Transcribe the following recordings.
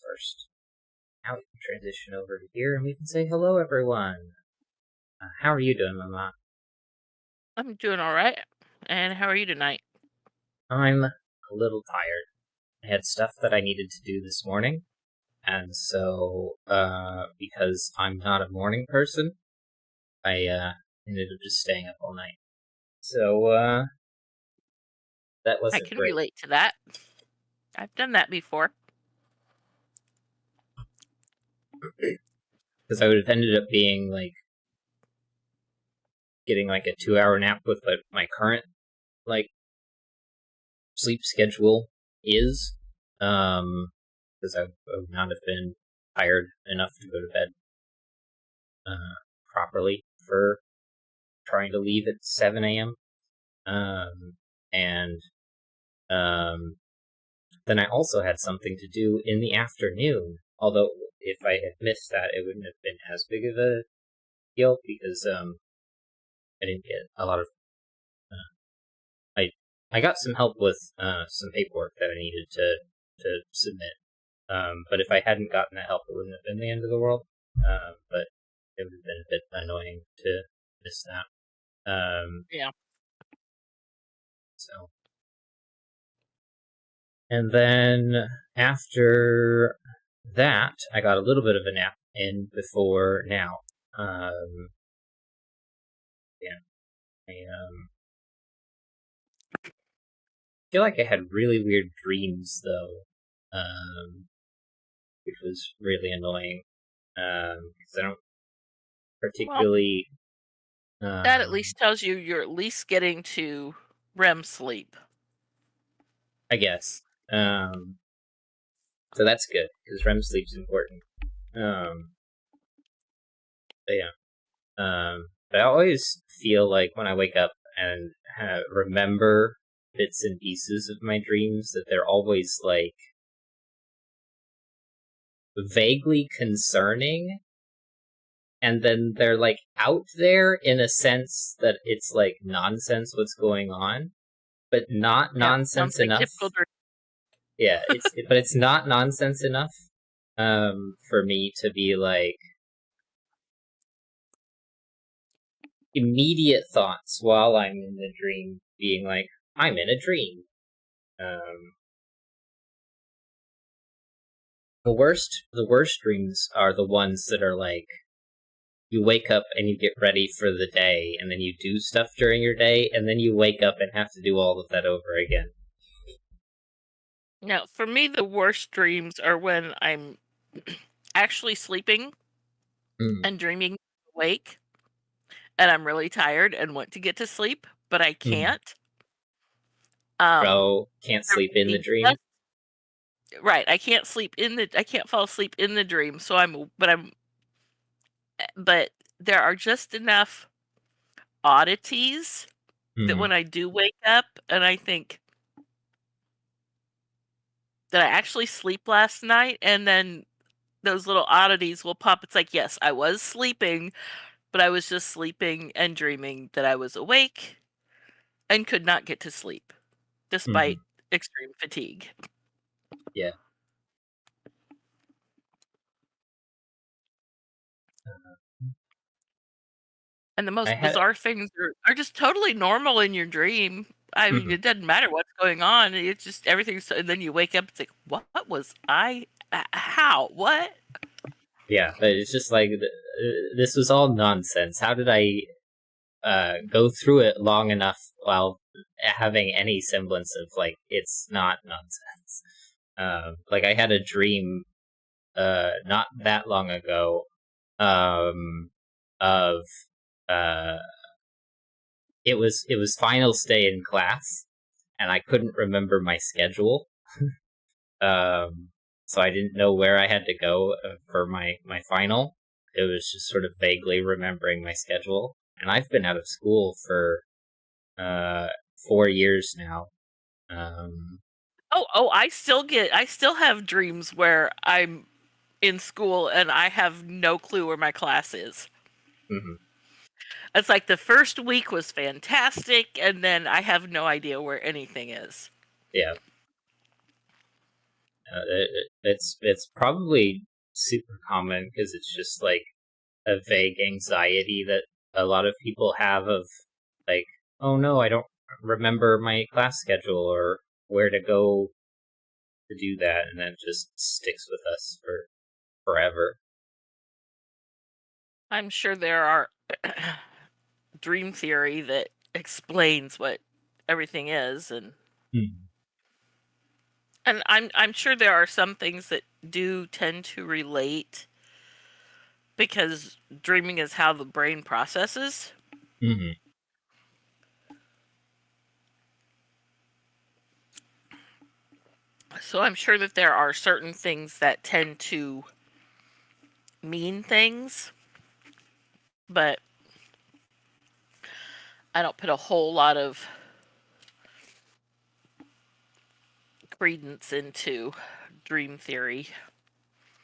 first. Now we can transition over to here and we can say hello, everyone. How are you doing, Mama? I'm doing all right. And how are you tonight? I'm a little tired. I had stuff that I needed to do this morning, and so, because I'm not a morning person, I, ended up just staying up all night. So, that I wasn't can great. relate to that. I've done that before. Because I would have ended up being, getting, a 2-hour nap with what my current, sleep schedule is. Because I would not have been tired enough to go to bed, properly for trying to leave at 7 a.m. And then I also had something to do in the afternoon. Although, if I had missed that, it wouldn't have been as big of a deal because I didn't get a lot of. I got some help with some paperwork that I needed to submit. But if I hadn't gotten that help, it wouldn't have been the end of the world. But it would have been a bit annoying to miss that. Yeah. So, and then after that, I got a little bit of a nap in before now. Yeah, I feel like I had really weird dreams though, which was really annoying. Because I don't Well, particularly. that at least tells you you're at least getting to REM sleep. I guess. So that's good because REM sleep's important. But yeah. But I always feel like when I wake up and remember bits and pieces of my dreams that they're always vaguely concerning, and then they're out there in a sense that it's nonsense what's going on, but not Yeah, sounds nonsense like enough. typical dream. Yeah, but it's not nonsense enough for me to be immediate thoughts while I'm in the dream being I'm in a dream. The worst dreams are the ones that are you wake up and you get ready for the day, and then you do stuff during your day, and then you wake up and have to do all of that over again. Now, for me, the worst dreams are when I'm actually sleeping and dreaming awake, and I'm really tired and want to get to sleep, but I can't. Bro, can't sleep in the Everything dream. just right. I can't sleep in the. I can't fall asleep in the dream. So but there are just enough oddities that when I do wake up and I think, "Did I actually sleep last night?" And then those little oddities will pop. It's like, "Yes, I was sleeping, but I was just sleeping and dreaming that I was awake and could not get to sleep despite extreme fatigue." Yeah. And the I most had. bizarre things are just totally normal in your dream. I mean, it doesn't matter what's going on. It's just everything's and then you wake up, it's like, "What was I how? What?" Yeah, but it's just this was all nonsense. How did I go through it long enough while having any semblance of it's not nonsense? I had a dream not that long ago of it was finals day in class, and I couldn't remember my schedule. So I didn't know where I had to go for my final. It was just sort of vaguely remembering my schedule, and I've been out of school for 4 years now. I still have dreams where I'm in school and I have no clue where my class is. Mhm. It's like the first week was fantastic, and then I have no idea where anything is. Yeah, It's probably super common because it's just like a vague anxiety that a lot of people have of like, oh no, I don't remember my class schedule or where to go to do that, and then it just sticks with us for forever. I'm sure there are dream theory that explains what everything is, and Hmm. I'm sure there are some things that do tend to relate because dreaming is how the brain processes. Hmm. So I'm sure that there are certain things that tend to mean things, but I don't put a whole lot of credence into dream theory.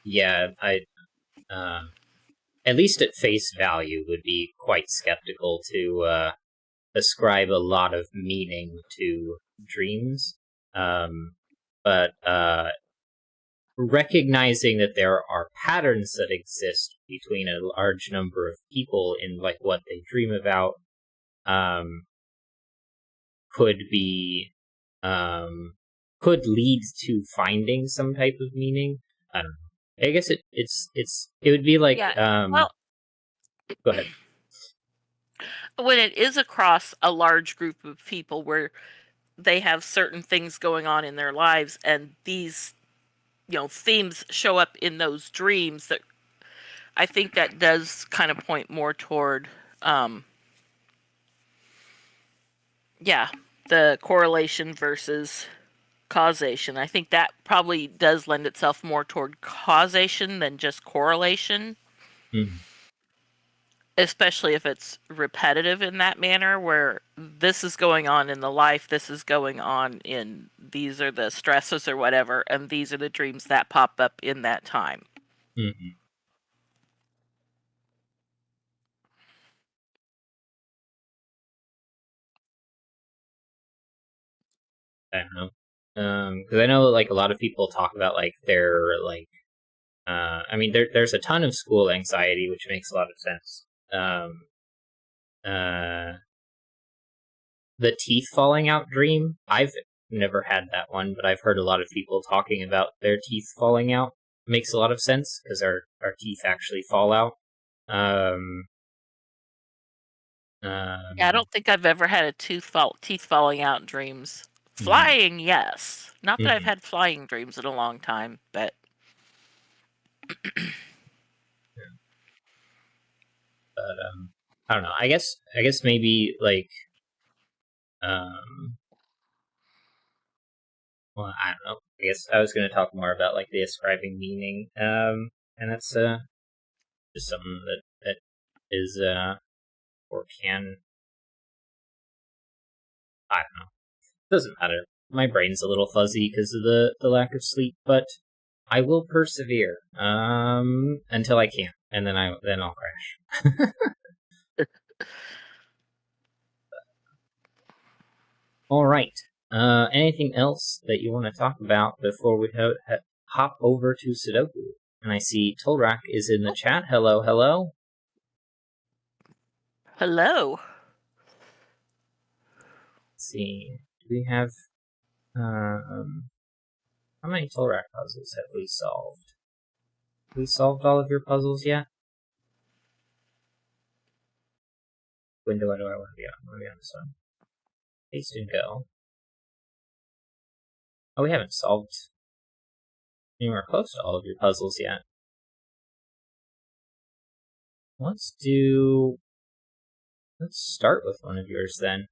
Yeah, I at least at face value would be quite skeptical to ascribe a lot of meaning to dreams. But recognizing that there are patterns that exist between a large number of people in like what they dream about um, could be could lead to finding some type of meaning. I don't know. I guess it would be like Yeah. Well, go ahead. when it is across a large group of people where they have certain things going on in their lives and these themes show up in those dreams, that I think that does kind of point more toward um yeah, the correlation versus causation. I think that probably does lend itself more toward causation than just correlation, Mm-hmm. especially if it's repetitive in that manner where this is going on in the life, this is going on in, these are the stresses or whatever, and these are the dreams that pop up in that time. Mm-hmm. I don't know. Because I know like a lot of people talk about like their like I mean there's a ton of school anxiety, which makes a lot of sense. Uh, the teeth falling out dream. I've never had that one, but I've heard a lot of people talking about their teeth falling out. Makes a lot of sense because our teeth actually fall out. Um, Yeah, I um, don't think I've ever had a teeth falling out dreams. mhm, Flying, yes. Not that I've mhm. had flying dreams in a long time, but But I don't know. I guess maybe like um, well, I don't know. I guess I was going to talk more about like the ascribing meaning. And that's just something that is or can, I don't know. Doesn't matter. My brain's a little fuzzy because of the lack of sleep, but I will persevere until I can't, and then I'll crash. All right. Anything else that you want to talk about before we hop over to Sudoku? And I see Tolrak is in the chat. Hello, hello. hello. Let's see. Do we have how many Tolrak puzzles have we solved? Have we solved all of your puzzles yet? Window do I want to be on? I want to be on this one. Paste and go. Oh, we haven't solved anywhere close to all of your puzzles yet. Let's start with one of yours then.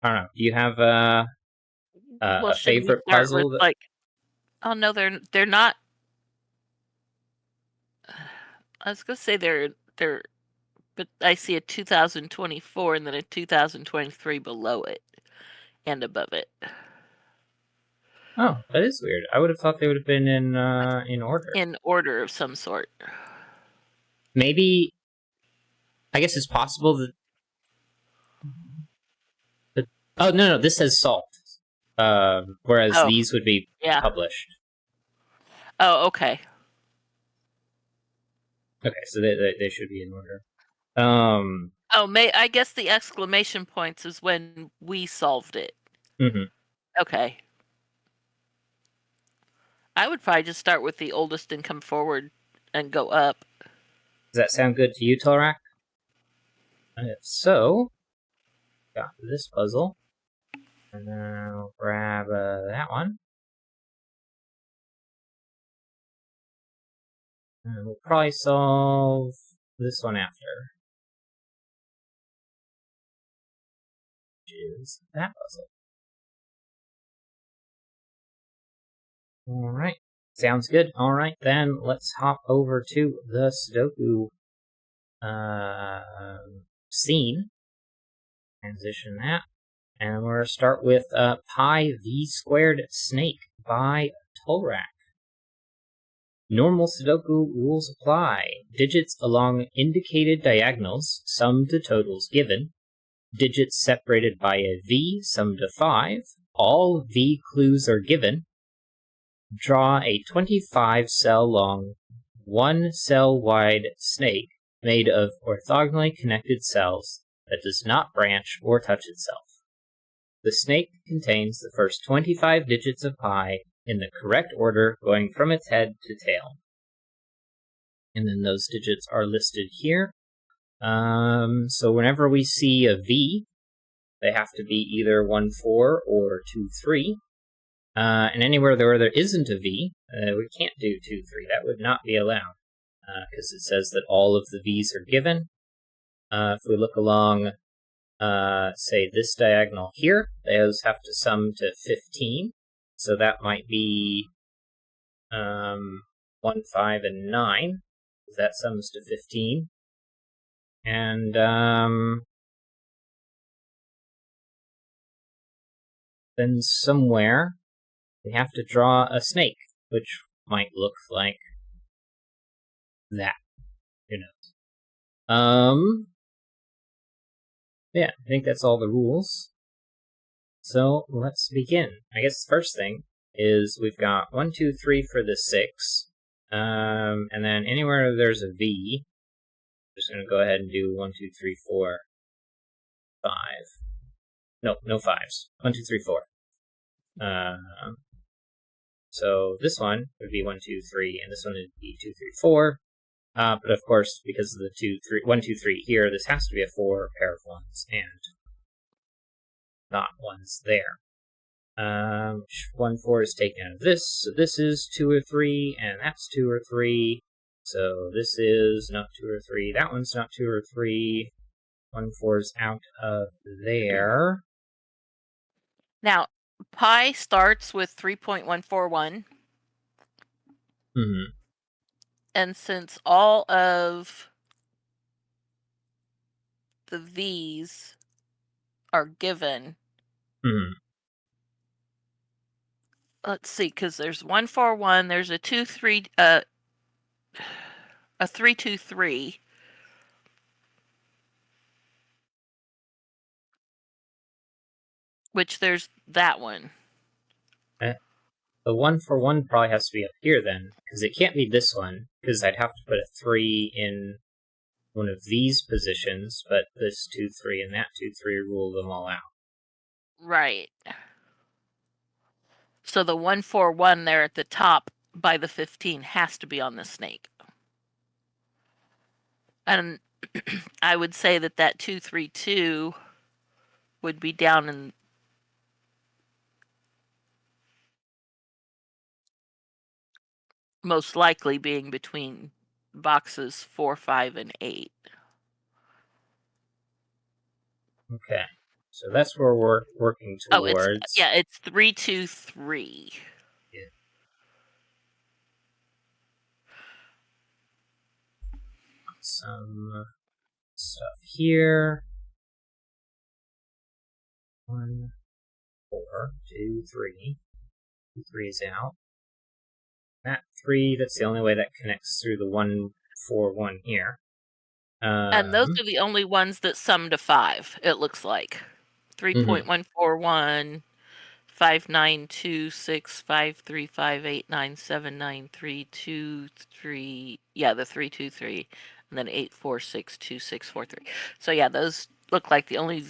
I don't know. Do you have Well, a should we favorite start with puzzle that? like, oh no, they're not. I was gonna say they're, but I see a 2024 and then a 2023 below it and above it. Oh, that is weird. I would have thought they would have been in order. In order of some sort. Maybe I guess it's possible that Oh, no, this says solved. Whereas these would be published. Oh, okay. Okay, so they should be in order. I guess the exclamation points is when we solved it. Mm-hmm. Okay. I would probably just start with the oldest and come forward and go up. Does that sound good to you, Tolrak? If so, got this puzzle. And then I'll grab that one. And we'll probably solve this one after. Which is that puzzle. Alright. Sounds good. Alright, then let's hop over to the Sudoku scene. Transition that. And we're going to start with pi v squared snake by Tolrak. Normal Sudoku rules apply. Digits along indicated diagonals sum to totals given. Digits separated by a V sum to 5. All V clues are given. Draw a 25-cell long, 1-cell wide snake made of orthogonally connected cells that does not branch or touch itself. The snake contains the first 25 digits of pi in the correct order going from its head to tail. And then those digits are listed here. So whenever we see a V, they have to be either 1, 4 or 2, 3. And anywhere where there isn't a V, we can't do 2, 3. That would not be allowed, because it says that all of the V's are given. If we look along, say, this diagonal here, those have to sum to 15. So that might be 1, 5, and 9. That sums to 15. And then somewhere we have to draw a snake, which might look like that. Who knows? Yeah, I think that's all the rules. So let's begin. I guess the first thing is we've got 1, 2, 3 for the 6. And then anywhere there's a V, I'm just going to go ahead and do 1, 2, 3, 4, 5. No 5s. 1, 2, 3, 4. So this one would be 1, 2, 3, and this one would be 2, 3, 4. But of course, because of the 1, 2, 3 here, this has to be a 4 pair of 1s, and not 1s there. 1, 4 is taken out of this, so this is 2 or 3, and that's 2 or 3. So this is not 2 or 3, that one's not 2 or 3. 1, 4 is out of there. Now, pi starts with 3.141. Mm-hmm. And since all of the V's are given, let's see, because there's 141, there's a 2, 3, a 3, 2, 3. Which there's that one. The 1 for 1 probably has to be up here then, because it can't be this one, because I'd have to put a 3 in one of these positions, but this 2, 3 and that 2, 3 rule them all out. Right. So the 141 there at the top by the 15 has to be on the snake. And I would say that 2, 3, 2 would be down in most likely being between boxes 4, 5, and 8. Okay, so that's where we're working towards. It's 3, 2, 3. Yeah. Some stuff here. 1, 4, 2, 3. 2, 3 is out. That 3, that's the only way that connects through the 1, 4, 1 here. And those are the only ones that sum to 5, it looks like. 3.141, 5926, 53589793223. Yeah, the 323, and then 8462643. So yeah, those look like the only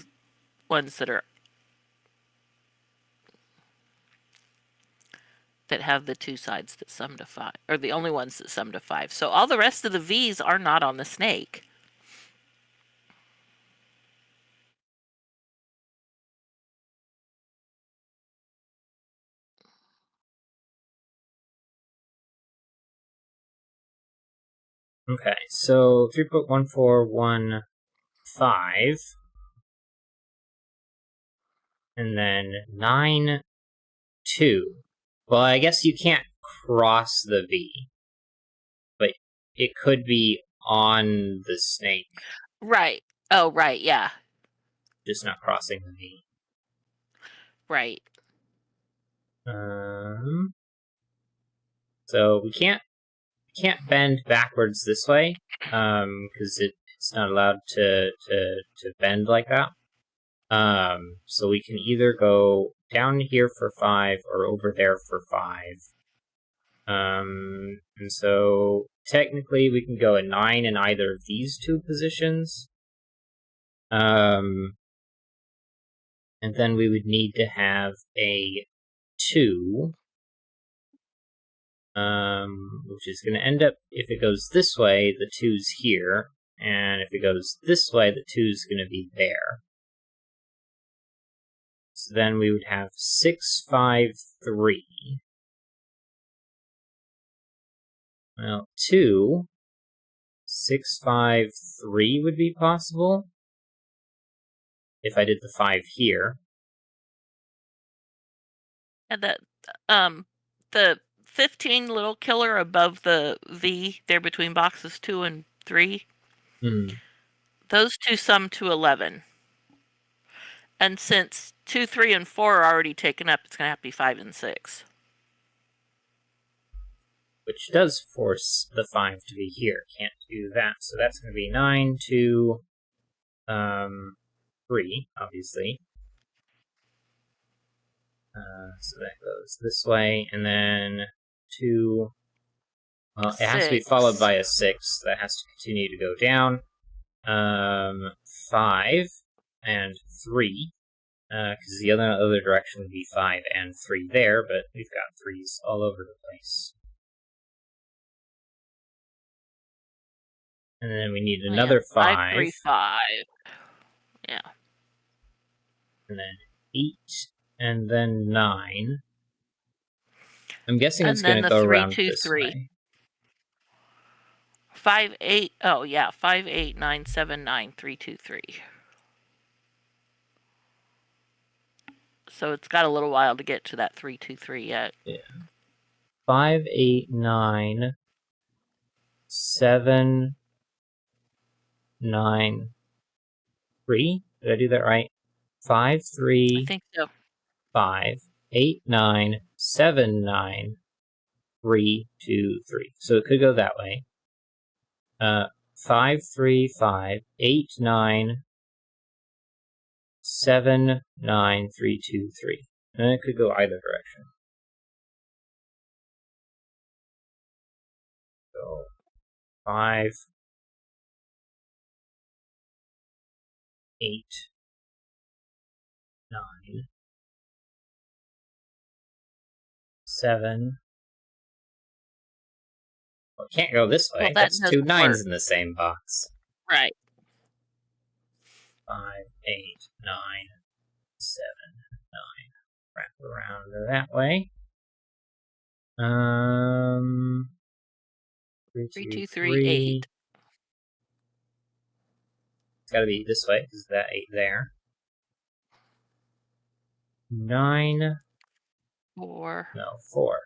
ones that have the two sides that sum to 5, or the only ones that sum to 5. So all the rest of the V's are not on the snake. Okay, so 3.1415, and then 9, 2. Well, I guess you can't cross the V, but it could be on the snake. Right. Oh, right, yeah. Just not crossing the V. Right. So we can't bend backwards this way, because it's not allowed to bend like that. So we can either go down here for 5 or over there for 5. And so technically we can go a 9 in either of these two positions. And then we would need to have a 2, which is going to end up, if it goes this way, the 2's here, and if it goes this way, the 2's going to be there. So then we would have 6, 5, 3. Well, 2, 6, 5, 3 would be possible if I did the 5 here. And the 15 little killer above the V there between boxes 2 and 3. Those two sum to 11. And since 2, 3, and 4 are already taken up, it's going to have to be 5 and 6. Which does force the 5 to be here. Can't do that. So that's going to be 9, 2, 3, obviously. So that goes this way, and then 2. Well, it has to be followed by a 6. That has to continue to go down. 5 and 3. Because the other direction would be 5 and 3 there, but we've got 3s all over the place. And then we need another 5. 5, 3, 5. Yeah. And then 8, and then 9. I'm guessing it's going to go 3, around 2, this 3. way. 5, 8. Oh, yeah. 5, 8, 9, 7, 9, 3, 2, 3. So it's got a little while to get to that 3, 2, 3 yet. Yeah. 5, 8, 9, 7, 9, 3. Did I do that right? 5, 3. I think so. 5, 8, 9, 7, 9, 3, 2, 3. So it could go that way. 5, 3, 5, 8, 9, 7, 9, 3, 2, 3. And it could go either direction. So 5, 8, 9, 7. Well, it can't go this way. Well, That's 2 9s in the same box. Right. 5, 8, 9, 7, 9. Wrap around that way. 3, 2, 3, 8. It's got to be this way because that 8 there. 9. 4. No, 4.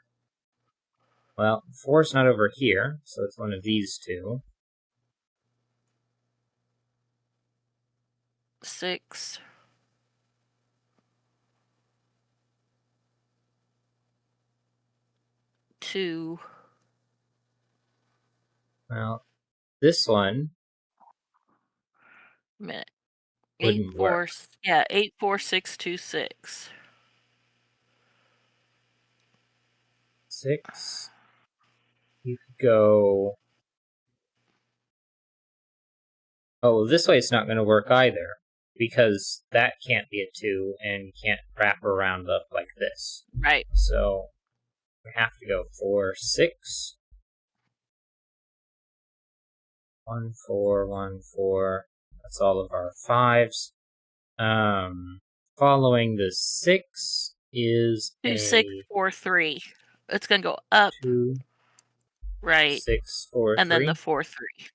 Well, 4's not over here, so it's one of these two. 6. 2. Well, this one. A minute. wouldn't work. 84626. 6. You could go... Oh, this way it's not going to work either, because that can't be a 2, and you can't wrap around up like this. Right. So we have to go 4, 6. 1, 4, 1, 4. That's all of our 5s. Following the 6 is 2643. It's gonna go up, 2, right, 6, 4, and then 3. the 4-3.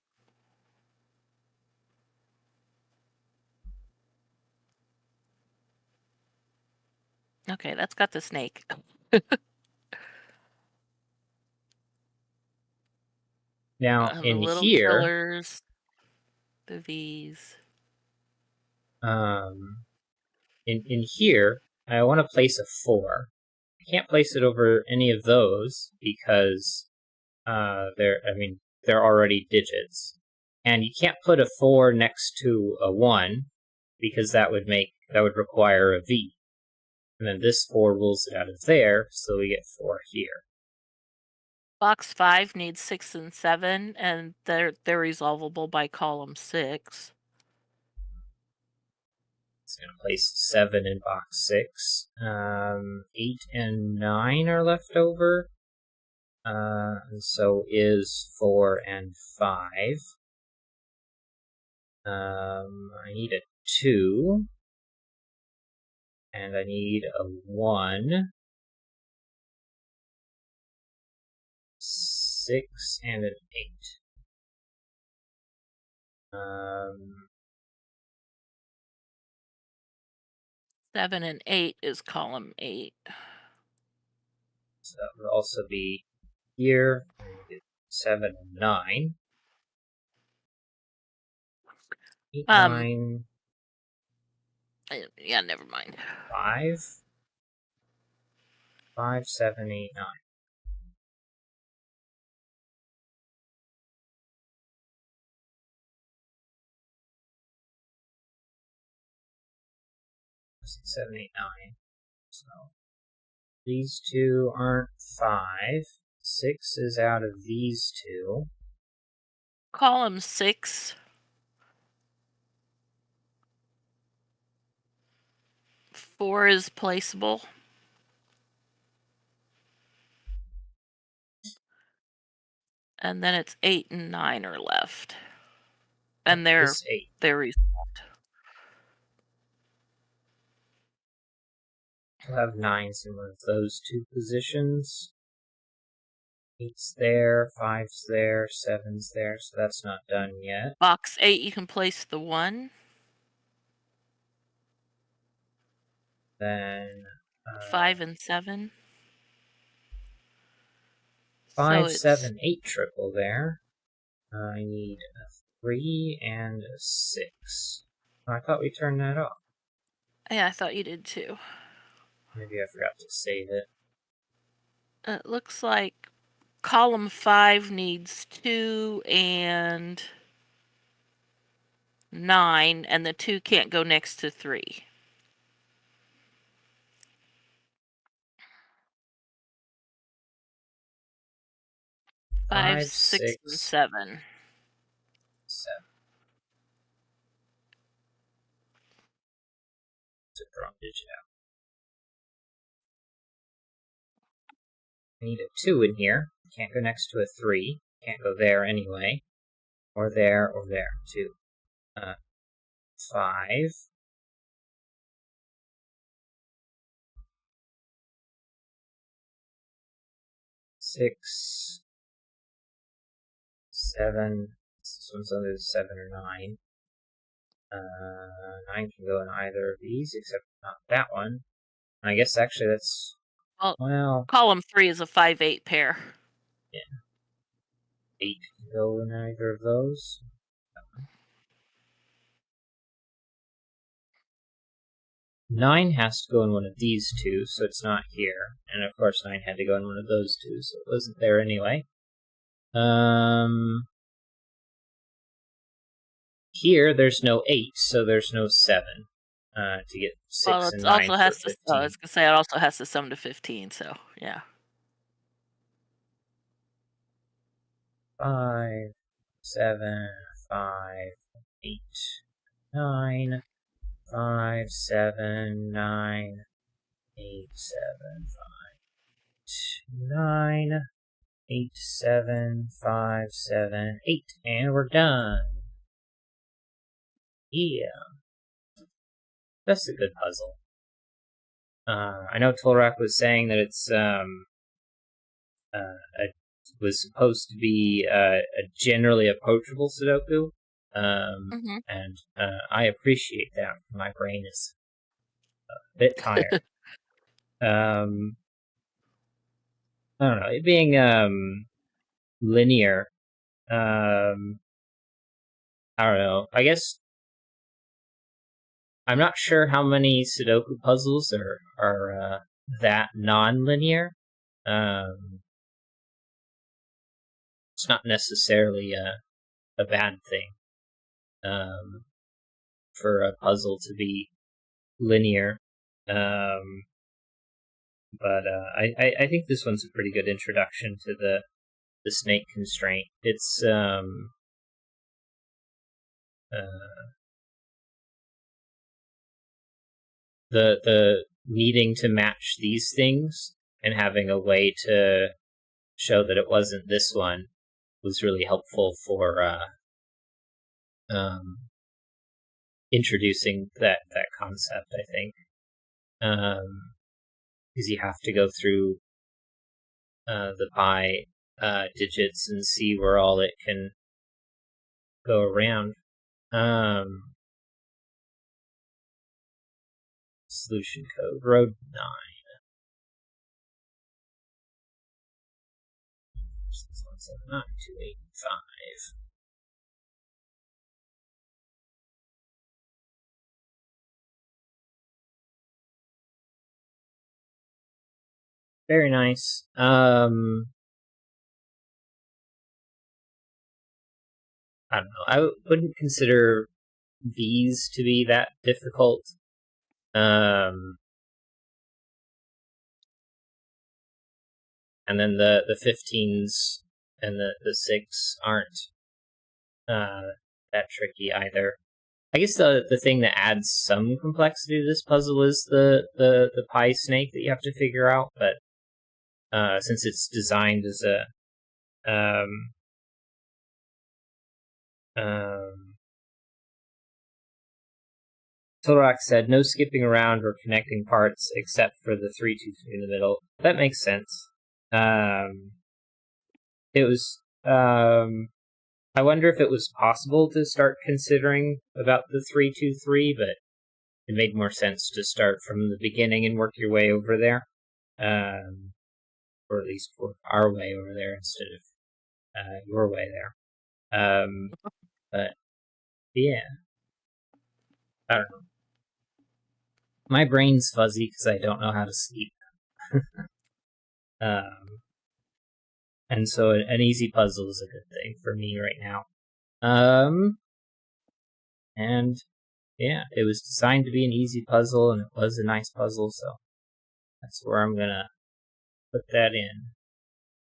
Okay, that's got the snake. Now The in little here, killers, the V's. in here, I want to place a 4. I can't place it over any of those because they're already digits, and you can't put a 4 next to a 1 because that would require a V, and then this 4 rules it out of there, so we get 4 here. Box 5 needs 6 and 7, and they're resolvable by column 6. It's going to place 7 in box 6. 8 and 9 are left over. And so is 4 and 5. I need a 2. And I need a 1. 6 and an 8. 7 and 8 is column 8. So that would also be here. 7 and 9. 8, 9. Yeah, never mind. 5. 5, 7, 8, 9. 6, 7, 8, 9. So these two aren't 5. 6 is out of these two. Column 6. 4 is placeable. And then it's 8 and 9 are left. And they're 8. resolved. We'll have 9s in one of those two positions. 8's there, 5's there, 7's there, so that's not done yet. Box 8, you can place the 1. Then 5 and 7. 5, So 7, 8 triple there. I need a 3 and a 6. Oh, I thought we turned that off. Yeah, I thought you did too. Maybe I forgot to save it. It looks like column 5 needs 2 and 9, and the 2 can't go next to 3. 5, 6, and 7. 7. It's a wrong digit out. I need a 2 in here. Can't go next to a 3. Can't go there anyway. Or there, or there. 2. 5. 6. 7. This one's either 7 or 9. 9 can go in either of these, except not that one. I guess actually that's... Well, column 3 is a 5-8 pair. Yeah. 8 can go in either of those. 9 has to go in one of these two, so it's not here. And of course 9 had to go in one of those two, so it wasn't there anyway. here there's no 8, so there's no 7 to get 6 and 9 for 15. I was gonna say it also has to sum to 15. So yeah. 5, 7, 5, 8, 9, 5, 7, 9, 8, 7, 5, 9, 8, 7, 5, 7, 8, and we're done. Yeah. That's a good puzzle. I know Tolrak was saying that it's was supposed to be a generally approachable Sudoku, and I appreciate that. My brain is a bit tired. I don't know. It being linear, I don't know. I guess I'm not sure how many Sudoku puzzles are that non-linear. It's not necessarily a bad thing for a puzzle to be linear. But I think this one's a pretty good introduction to the snake constraint. It's the needing to match these things and having a way to show that it wasn't this one was really helpful for introducing that concept, I think. Because you have to go through the pi digits and see where all it can go around. Solution code, road 9. 6179285. Very nice. I don't know. I wouldn't consider these to be that difficult. And then the 15s and the 6 aren't that tricky either. I guess the thing that adds some complexity to this puzzle is the pi snake that you have to figure out, but since it's designed as a Tolrak said, no skipping around or connecting parts except for the 3, 2, 3 in the middle. That makes sense. It was, I wonder if it was possible to start considering about the 3, 2, 3, but it made more sense to start from the beginning and work your way over there. Or at least work our way over there instead of your way there. But yeah, I don't know. My brain's fuzzy because I don't know how to sleep. And so an easy puzzle is a good thing for me right now. And yeah, it was designed to be an easy puzzle, and it was a nice puzzle, so that's where I'm gonna put that in.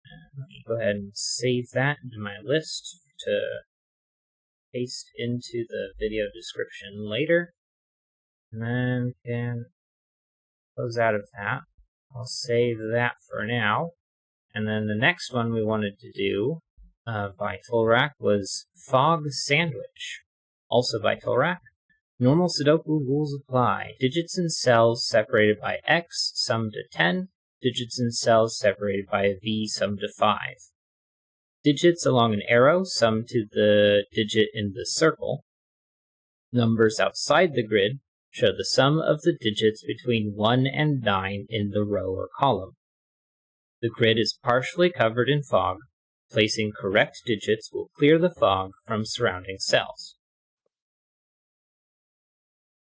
And let me go ahead and save that into my list to paste into the video description later. And then can close out of that. I'll save that for now. And then the next one we wanted to do by Tolrak was Fog Sandwich, also by Tolrak. Normal Sudoku rules apply. Digits in cells separated by X sum to 10. Digits in cells separated by a V sum to 5. Digits along an arrow sum to the digit in the circle. Numbers outside the grid show the sum of the digits between 1 and 9 in the row or column. The grid is partially covered in fog. Placing correct digits will clear the fog from surrounding cells.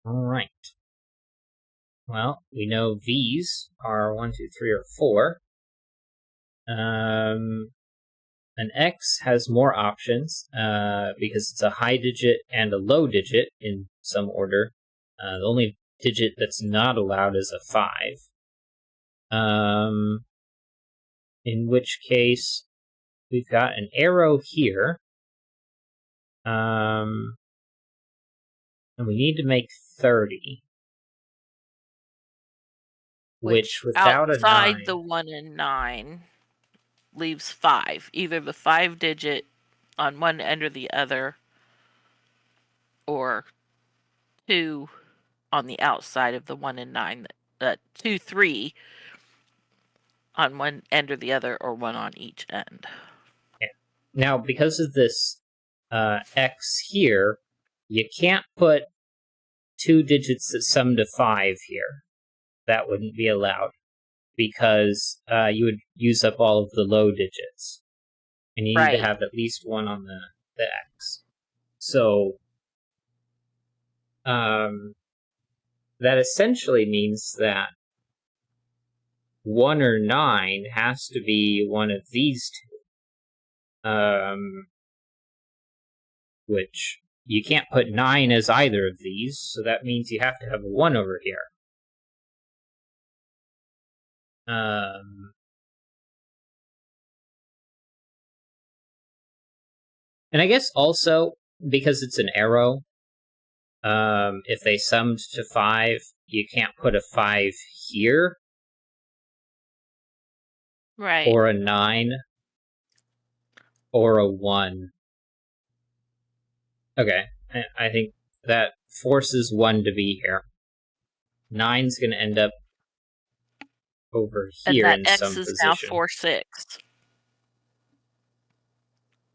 Alright. Well, we know V's are 1, 2, 3, or 4. an X has more options because it's a high digit and a low digit in some order. The only digit that's not allowed is a 5. In which case, we've got an arrow here. And we need to make 30. Which without a 9... outside the 1 and 9 leaves 5. Either the 5 digit on one end or the other, or 2 on the outside of the 1 and 9. 2, 3 on one end or the other, or 1 on each end. Yeah. Now, because of this X here, you can't put 2 digits that sum to 5 here. That wouldn't be allowed, because you would use up all of the low digits. And you need to have at least 1 on the X. So, that essentially means that 1 or 9 has to be one of these two. Which you can't put 9 as either of these, so that means you have to have a 1 over here. And I guess also, because it's an arrow, if they summed to 5, you can't put a 5 here. Right. Or a 9. Or a 1. Okay, I think that forces 1 to be here. 9's going to end up over here in some position. And that X is now 4, 6.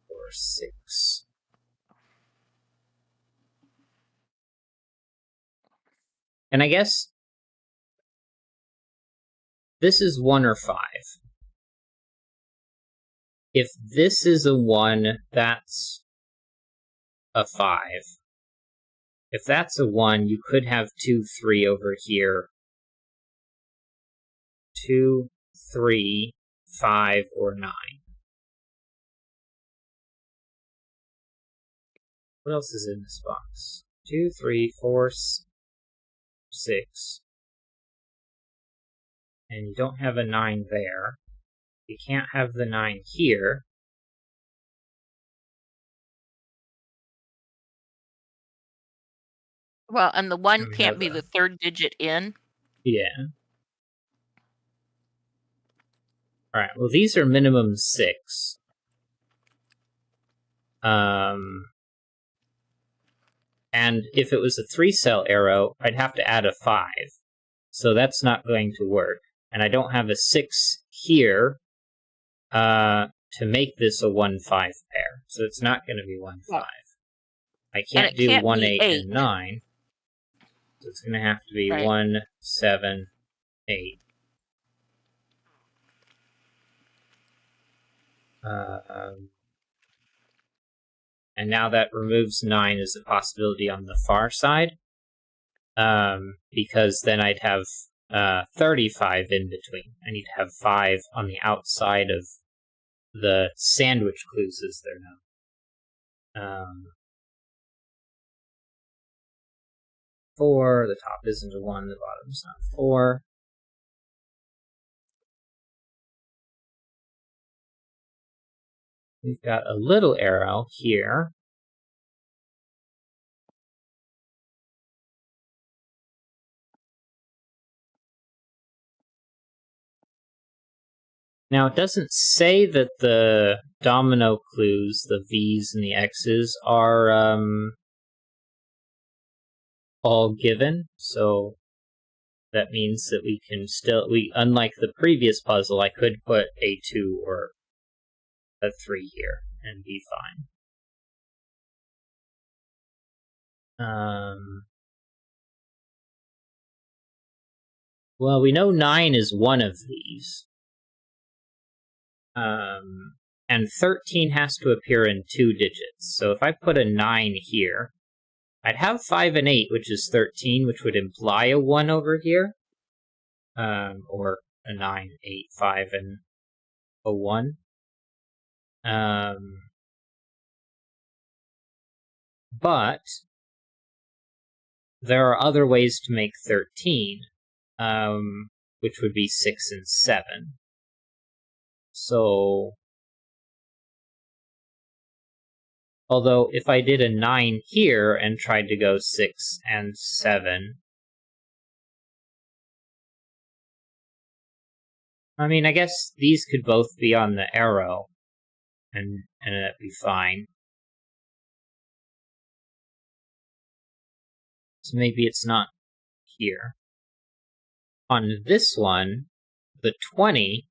4, 6. And I guess this is 1 or 5. If this is a 1, that's a 5. If that's a 1, you could have 2, 3 over here. 2, 3, 5, or 9. What else is in this box? 2, 3, 4, 6. And you don't have a 9 there. You can't have the 9 here. Well, and the 1 can't be the third digit in. Yeah. Alright, well these are minimum 6. And if it was a 3-cell arrow, I'd have to add a 5. So that's not going to work. And I don't have a 6 here to make this a 1-5 pair. So it's not going to be 1-5. Well, I can't do 1, 8, 8. and 9. So it's going to have to be 1, 7, 8. And now that removes 9 as a possibility on the far side. Because then I'd have 35 in between. I need to have 5 on the outside of the sandwich clues, as they're known. 4, the top isn't a 1, the bottom's not 4. We've got a little arrow here. Now, it doesn't say that the domino clues, the V's and the X's, are all given, so that means that we can still, unlike the previous puzzle, I could put a 2 or a 3 here and be fine. Well, we know 9 is one of these. And 13 has to appear in 2 digits. So if I put a 9 here, I'd have 5 and 8, which is 13, which would imply a 1 over here. Or a 9, 8, 5, and a 1. But there are other ways to make 13, which would be 6 and 7. So, although if I did a 9 here and tried to go 6 and 7, I mean, I guess these could both be on the arrow, and it'd be fine. So maybe it's not here. On this one, the 20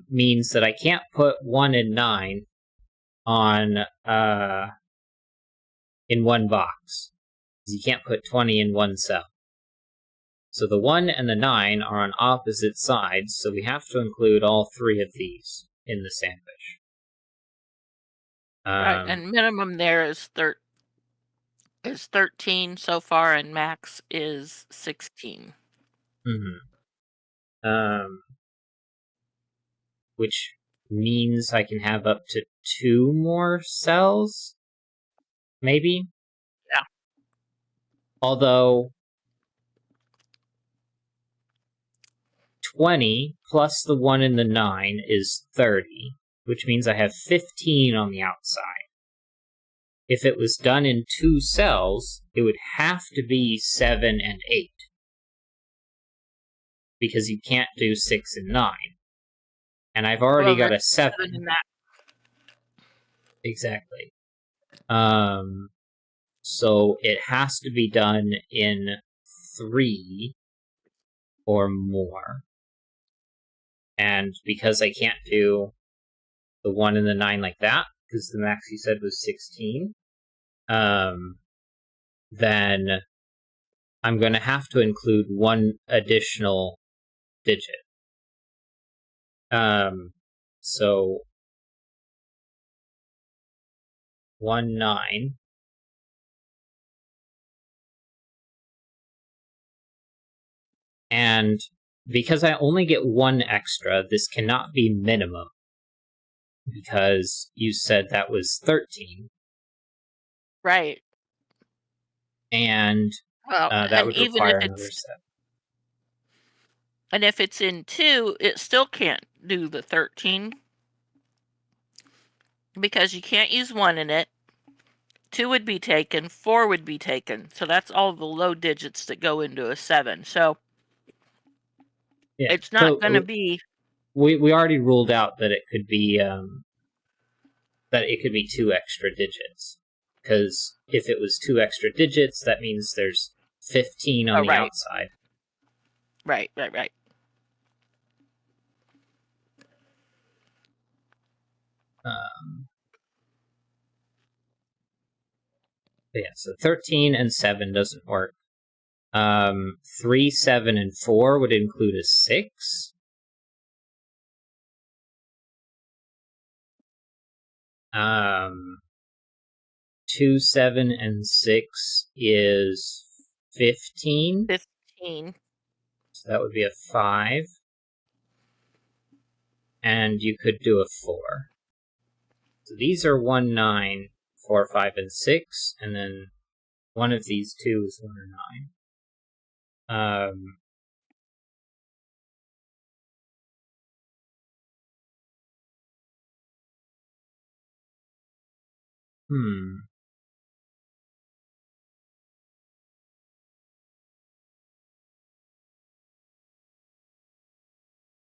means that I can't put 1 and 9 on in one box. You can't put 20 in one cell. So the 1 and the 9 are on opposite sides, so we have to include all 3 of these in the sandwich. Right, and minimum there is 13 so far, and max is 16. Which means I can have up to 2 more cells? Maybe? Yeah. Although 20 plus the 1 and the 9 is 30, which means I have 15 on the outside. If it was done in 2 cells, it would have to be 7 and 8. Because you can't do 6 and 9. And I've already got a 7. In that. Exactly. So it has to be done in 3 or more. And because I can't do the 1 and the 9 like that, because the max you said was 16, then I'm going to have to include 1 additional digit. So 1, 9. And because I only get 1 extra, this cannot be minimum. Because you said that was 13. Right. And that would require another set. And if it's in 2, it still can't do the 13. Because you can't use 1 in it. 2 would be taken, 4 would be taken. So that's all the low digits that go into a 7. So it's not going to be... We already ruled out that it could be 2 extra digits. Because if it was 2 extra digits, that means there's 15 on the outside. Right. Yeah, so 13 and 7 doesn't work. 3, 7, and 4 would include a 6. 2, 7, and 6 is 15. 15. So that would be a 5. And you could do a 4. So these are 1, 9, 4, 5, and 6. And then one of these 2 is 1 or 9.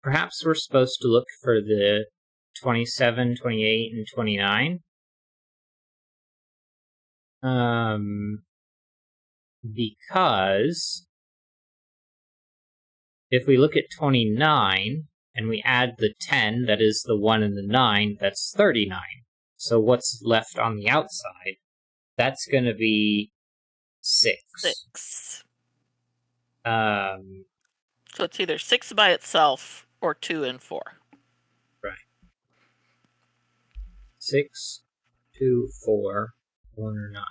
Perhaps we're supposed to look for the 27, 28, and 29. Because if we look at 29 and we add the 10, that is the 1 and the 9, that's 39. So what's left on the outside? That's going to be 6. 6. So it's either 6 by itself or 2 and 4. Right. 6, 2, 4, 1 or 9.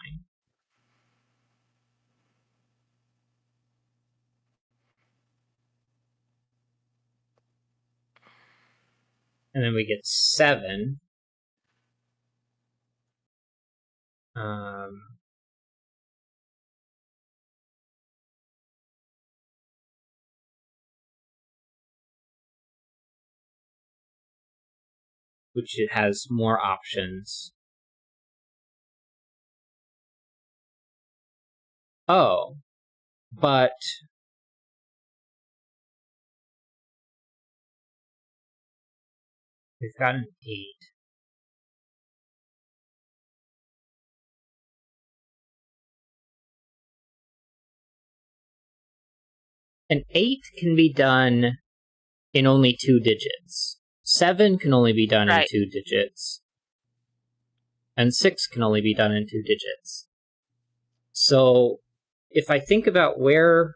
And then we get 7. Which it has more options. Oh, but we've got an 8. An 8 can be done in only 2 digits. 7 can only be done in 2 digits. And 6 can only be done in 2 digits. So, if I think about where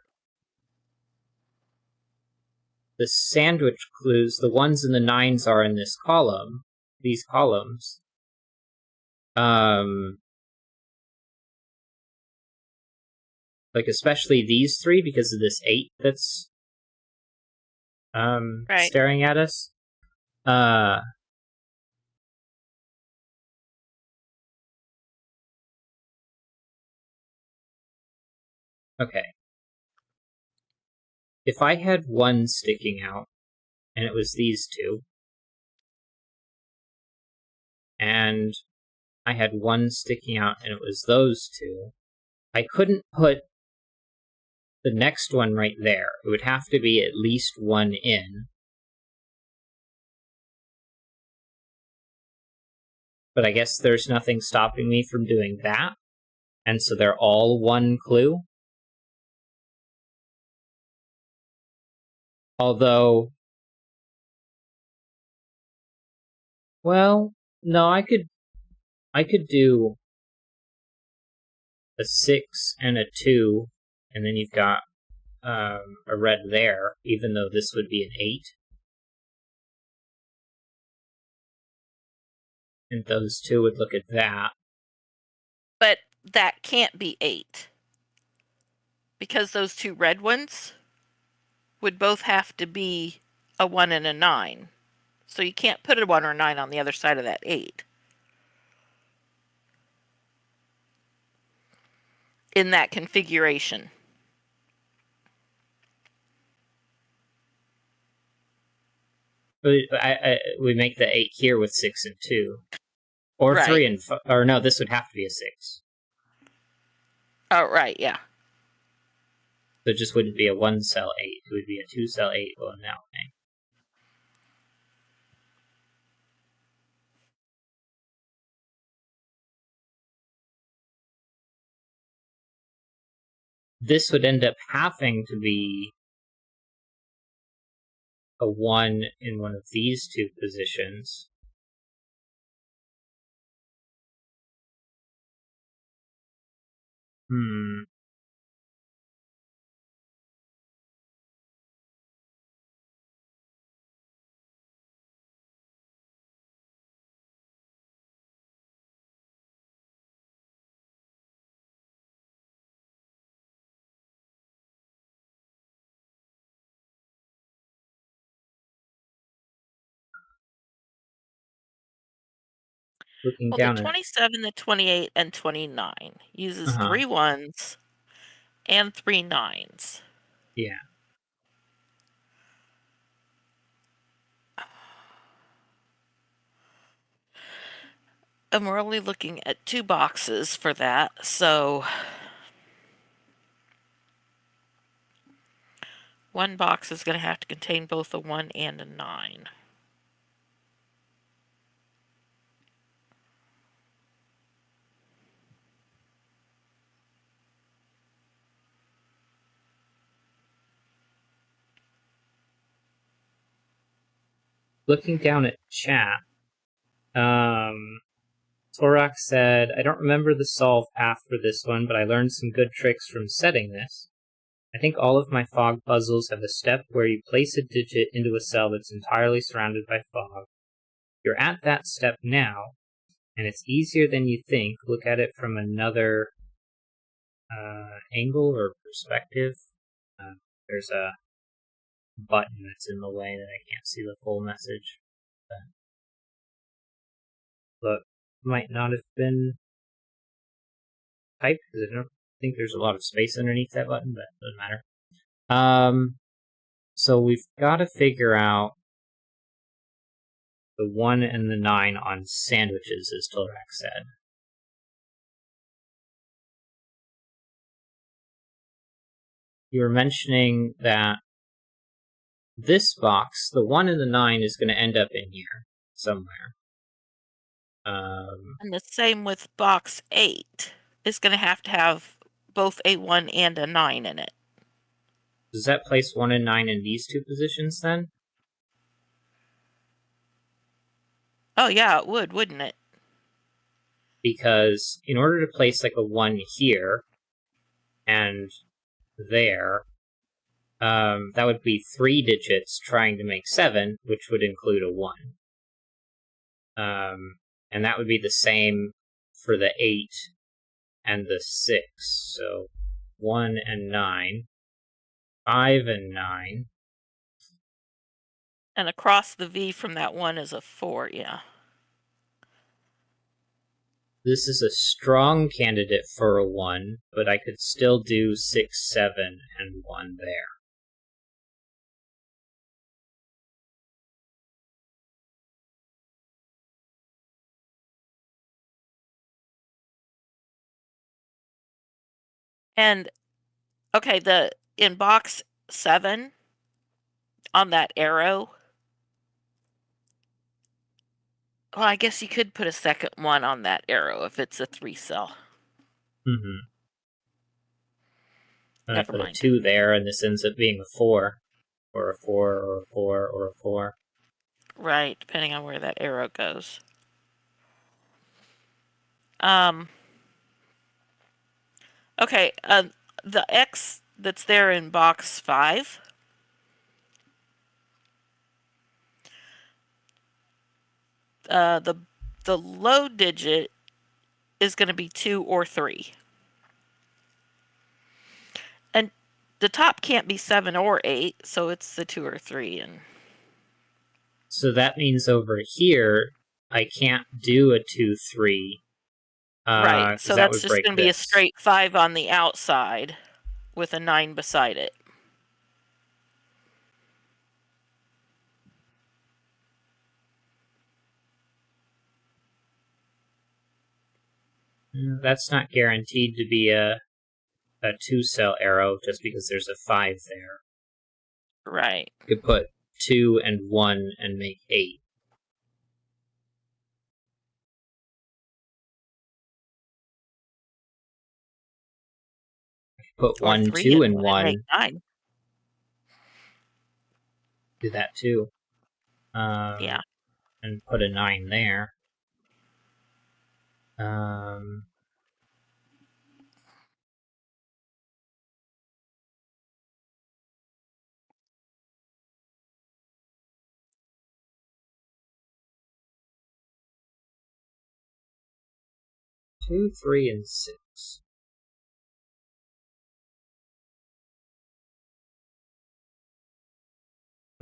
the sandwich clues, the 1s and the 9s are in this column, these columns, like especially these 3 because of this 8 that's staring at us. Okay. If I had 1 sticking out, and it was these 2, and I had 1 sticking out, and it was those 2, I couldn't put the next one right there. It would have to be at least 1 in. But I guess there's nothing stopping me from doing that. And so they're all 1 clue. Although, well, no, I could do a 6 and a 2, and then you've got a red there, even though this would be an 8. And those 2 would look at that. But that can't be 8. Because those 2 red ones would both have to be a 1 and a 9. So you can't put a 1 or a 9 on the other side of that 8. In that configuration. We make the 8 here with 6 and 2. Or 3 and 5. Or no, this would have to be a 6. Oh, right, yeah. So it just wouldn't be a 1-cell 8. It would be a 2-cell 8 going that way. This would end up having to be a 1 in one of these 2 positions. Looking down the 27, the 28, and 29 uses 3 1s and 3 9s. Yeah. And we're only looking at 2 boxes for that, so one box is going to have to contain both a 1 and a 9. Looking down at chat, Torak said, I don't remember the solve path for this one, but I learned some good tricks from setting this. I think all of my fog puzzles have a step where you place a digit into a cell that's entirely surrounded by fog. You're at that step now, and it's easier than you think. Look at it from another angle or perspective. There's a button that's in the way that I can't see the full message. But but might not have been typed because I don't think there's a lot of space underneath that button, but it doesn't matter. So we've got to figure out the 1 and the 9 on sandwiches, as Tolrak said. You were mentioning that this box, the 1 and the 9, is going to end up in here somewhere. And the same with box 8. It's going to have both a 1 and a 9 in it. Does that place 1 and 9 in these two positions then? Oh yeah, it would, wouldn't it? Because in order to place like a 1 here and there, that would be 3 digits trying to make 7, which would include a 1. And that would be the same for the 8 and the 6. So 1 and 9, 5 and 9. And across the V from that 1 is a 4, yeah. This is a strong candidate for a 1, but I could still do 6, 7, and 1 there. And okay, in box 7 on that arrow. Well, I guess you could put a second 1 on that arrow if it's a 3 cell. Mm-hmm. And Never I put mind. a 2 there, and this ends up being a 4, or a 4, or a 4, or a 4. Right, depending on where that arrow goes. Okay, the X that's there in box 5. The low digit is going to be 2 or 3. And the top can't be 7 or 8, so it's the 2 or 3. And so that means over here, I can't do a 2, 3. Right, so that that's would just break going to be a straight 5 on the outside with a 9 beside it. That's not guaranteed to be a 2-cell arrow just because there's a 5 there. Right. You could put 2 and 1 and make 8. Put Or 1, 3 2, and and 1 and 1. make 9. Do that too. Yeah. And put a 9 there. 2, 3, and 6.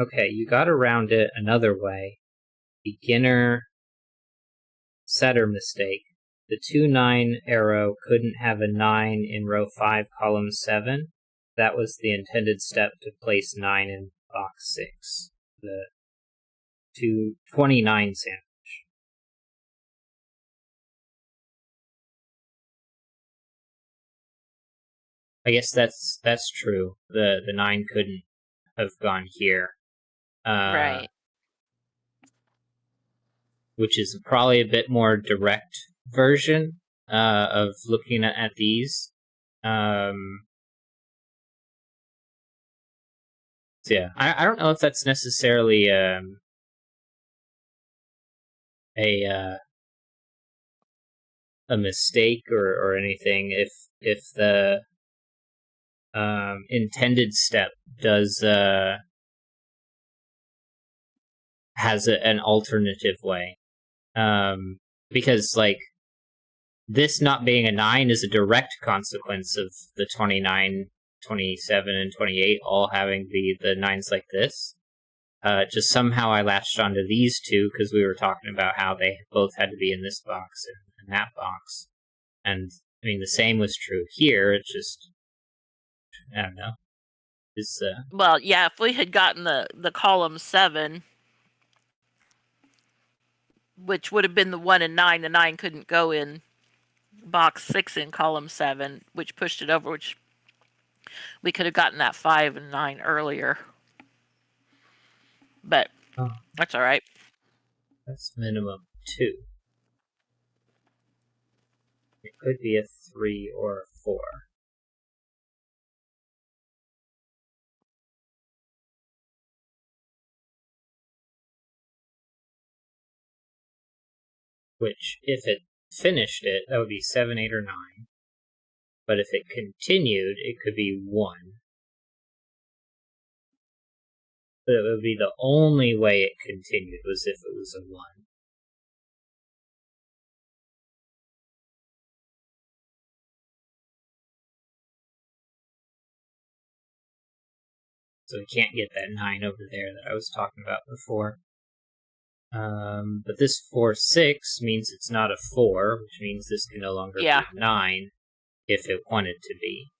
Okay, you got around it another way. Beginner setter mistake. The 2, 9 arrow couldn't have a 9 in row 5, column 7. That was the intended step to place 9 in box 6. The 29 sandwich. I guess that's true. The 9 couldn't have gone here. Right. Which is probably a bit more direct version of looking at these. So yeah, I don't know if that's necessarily a mistake or anything. If the intended step does has an alternative way, because like this not being a 9 is a direct consequence of the 29, 27, and 28 all having the 9s like this. just somehow I latched onto these two because we were talking about how they both had to be in this box and that box. And, I mean, the same was true here. It's just, I don't know. It's, Well, yeah, if we had gotten the column 7, which would have been the 1 and 9, the 9 couldn't go in box 6 in column 7, which pushed it over, which we could have gotten that 5 and 9 earlier. But that's all right. That's minimum 2. It could be a 3 or a 4. Which, if it finished it, that would be 7, 8, or 9. But if it continued, it could be 1. But it would be the only way it continued was if it was a 1. So we can't get that 9 over there that I was talking about before. But this 4, 6 means it's not a 4, which means this can no longer be a 9 if it wanted to be.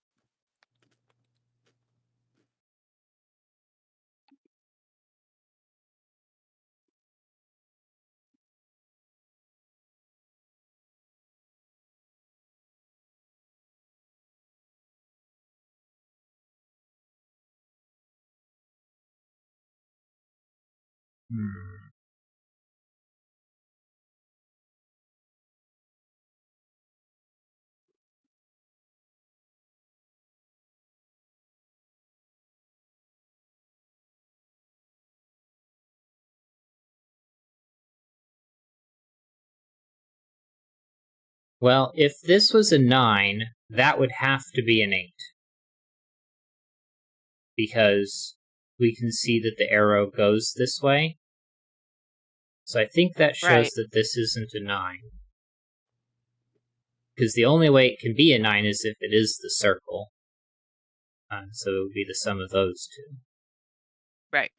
Well, if this was a 9, that would have to be an 8. Because we can see that the arrow goes this way. So I think that shows that this isn't a 9. Because the only way it can be a 9 is if it is the circle. So it would be the sum of those two. Right.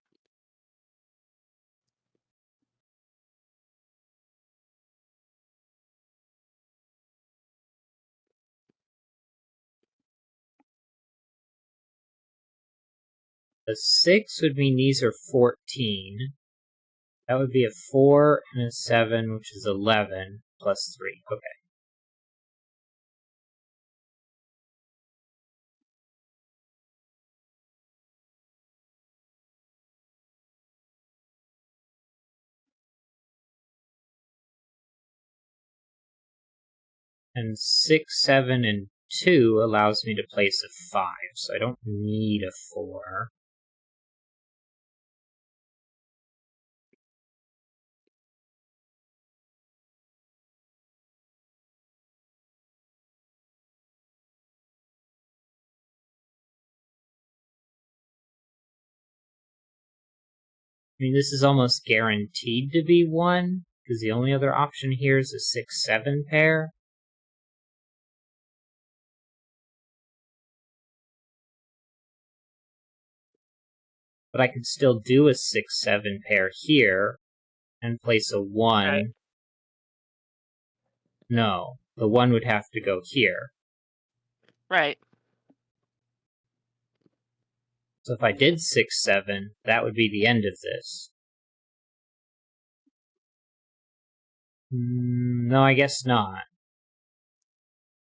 A 6 would mean these are 14. That would be a 4 and a 7, which is 11, plus 3. Okay. And 6, 7, and 2 allows me to place a 5, so I don't need a 4. I mean, this is almost guaranteed to be 1, because the only other option here is a 6, 7 pair. But I could still do a 6, 7 pair here, and place a 1. Right. No, the 1 would have to go here. Right. So if I did 6, 7, that would be the end of this. No, I guess not.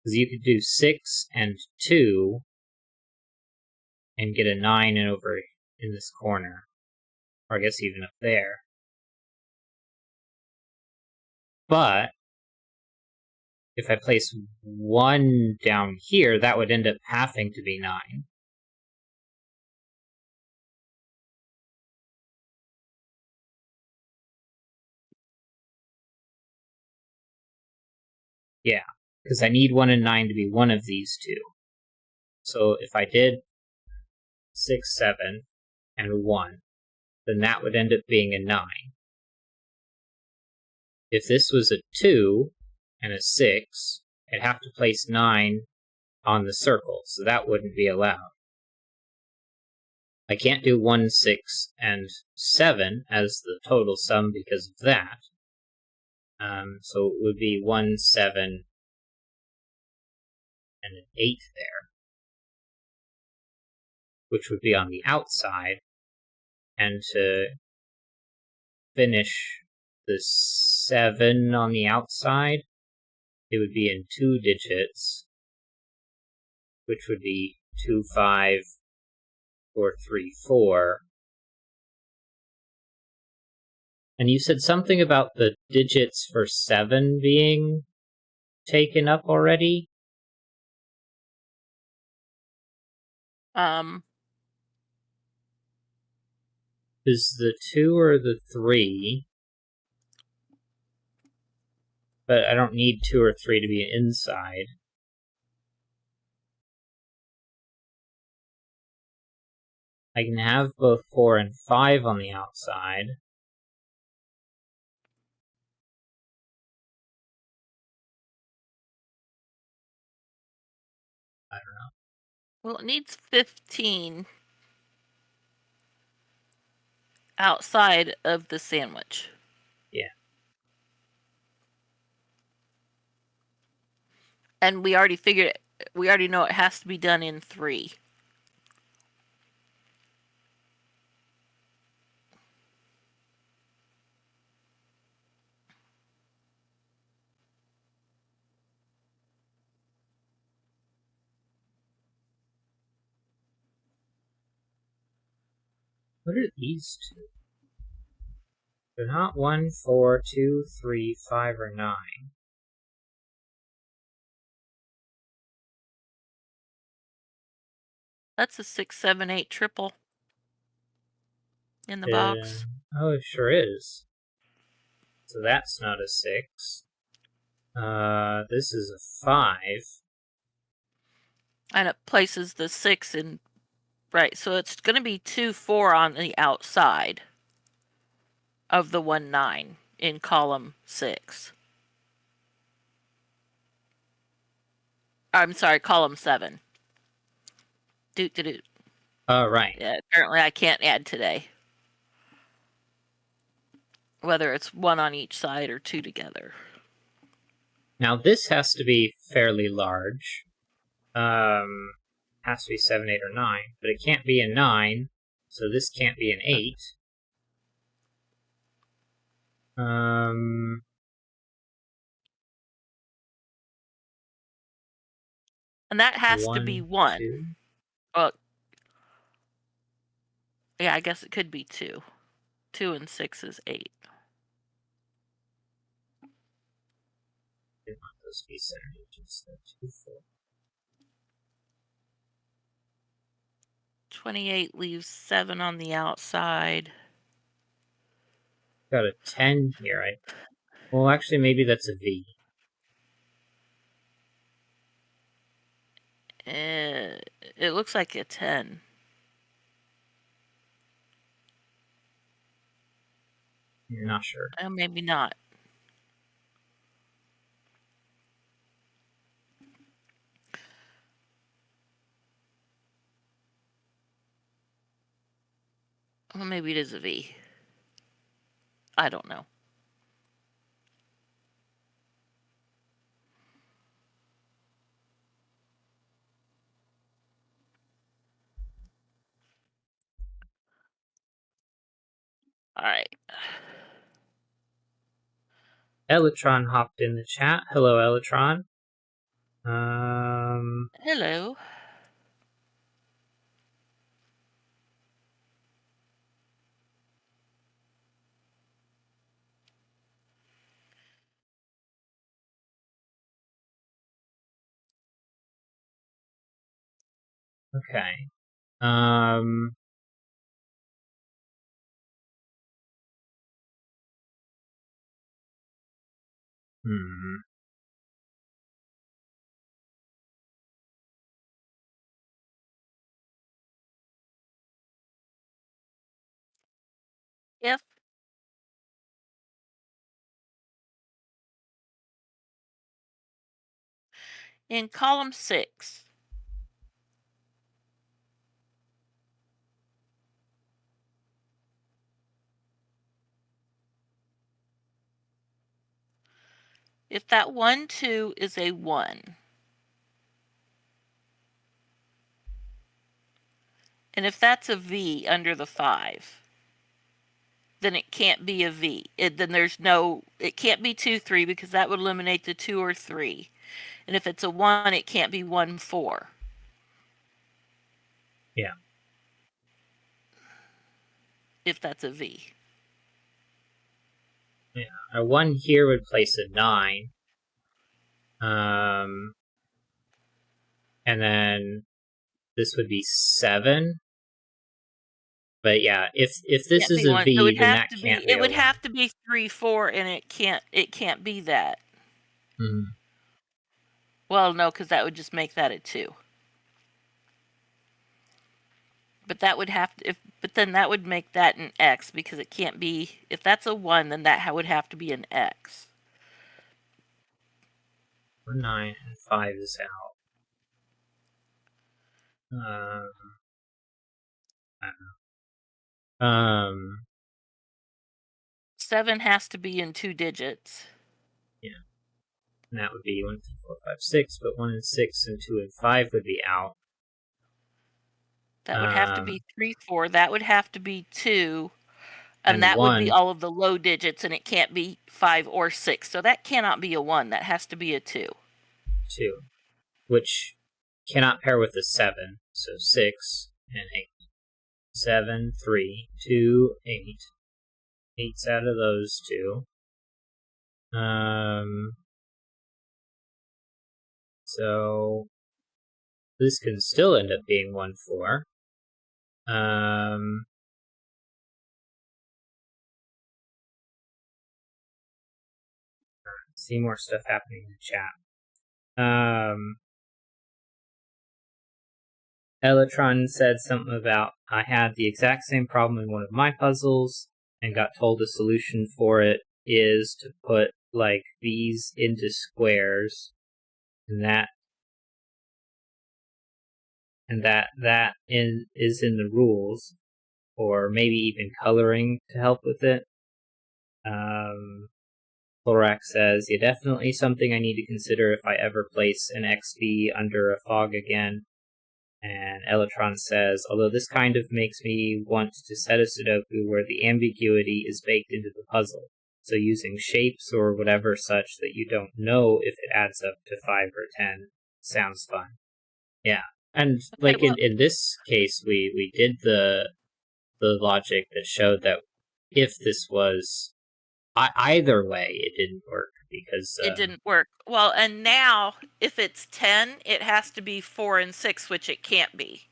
Because you could do 6 and 2 and get a 9 in over in this corner. Or I guess even up there. But if I place 1 down here, that would end up having to be 9. Yeah, because I need 1 and 9 to be one of these two. So if I did 6, 7, and 1, then that would end up being a 9. If this was a 2 and a 6, I'd have to place 9 on the circle, so that wouldn't be allowed. I can't do 1, 6, and 7 as the total sum because of that. So it would be 1, 7, and an 8 there, which would be on the outside. And to finish the 7 on the outside, it would be in 2 digits, which would be 2, 5, 4, 3, 4. And you said something about the digits for 7 being taken up already? Is the 2 or the 3? But I don't need 2 or 3 to be inside. I can have both 4 and 5 on the outside. I don't know. Well, it needs 15 outside of the sandwich. Yeah. And we already figured it. We already know it has to be done in 3. What are these two? They're not 1, 4, 2, 3, 5, or 9. That's a 6, 7, 8 triple in the box. Oh, it sure is. So that's not a 6. This is a 5. And it places the 6 in. Right, so it's going to be 2, 4 on the outside of the 1, 9 in column 6. I'm sorry, column 7. Doot, doot, doot. Right. Yeah, apparently I can't add today. Whether it's 1 on each side or 2 together. Now this has to be fairly large. Has to be 7, 8, or 9, but it can't be a 9, so this can't be an 8. And that has 1, to be 1. 2. Well, yeah, I guess it could be 2. 2 and 6 is 8. I didn't want those to be center digits. 2, 4. 28 leaves 7 on the outside. Got a 10 here. Well, actually, maybe that's a V. It looks like a 10. You're not sure. Maybe not. Well, maybe it is a V. I don't know. All right. Elytron hopped in the chat. Hello, Elytron. Hello. Okay. Hmm. If in column 6, If that 1, 2 is a 1, and if that's a V under the 5, then it can't be a V. Then there's no, it can't be 2, 3 because that would eliminate the 2 or 3. And if it's a 1, it can't be 1, 4. Yeah. If that's a V. Yeah. A 1 here would place a 9. And then this would be 7. But yeah, if this is a V, then that can't be it a would 1. have to be 3, 4, and it can't be that. Mm-hmm. Well, no, because that would just make that a 2. But that would have to, but then that would make that an X because it can't be, if that's a 1, then that would have to be an X. 9 and 5 is out. I don't know. 7 has to be in 2 digits. Yeah. And that would be 1, 2, 4, 5, 6, but 1 and 6 and 2 and 5 would be out. That would have to be 3, 4. That would have to be 2. And that 1, would be all of the low digits, and it can't be 5 or 6. So that cannot be a 1. That has to be a 2. 2, which cannot pair with a 7. So 6 and 8. 7, 3, 2, 8. 8's out of those two. So this can still end up being 1, 4. See more stuff happening in the chat. Elytron said something about, I had the exact same problem in one of my puzzles and got told the solution for it is to put like these into squares, and that is in the rules, or maybe even coloring to help with it. Thorax says, yeah, definitely something I need to consider if I ever place an XB under a fog again. And Elytron says, although this kind of makes me want to set a Sudoku where the ambiguity is baked into the puzzle. So using shapes or whatever such that you don't know if it adds up to 5 or 10 sounds fun. Yeah. And like in this case, we did the logic that showed that if this was either way, it didn't work because it didn't work. Well, and now if it's 10, it has to be 4 and 6, which it can't be.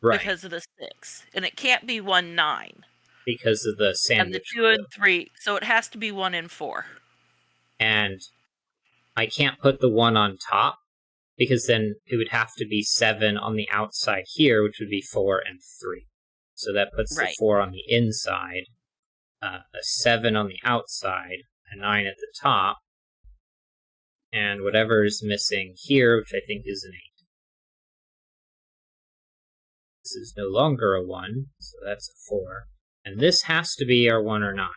Right. Because of the 6. And it can't be 1, 9. Because of the sandwich. And the 2 and 3. So it has to be 1 and 4. And I can't put the 1 on top because then it would have to be 7 on the outside here, which would be 4 and 3. So that puts the 4 on the inside, a 7 on the outside, a 9 at the top, and whatever is missing here, which I think is an 8. This is no longer a 1, so that's a 4. And this has to be our 1 or 9.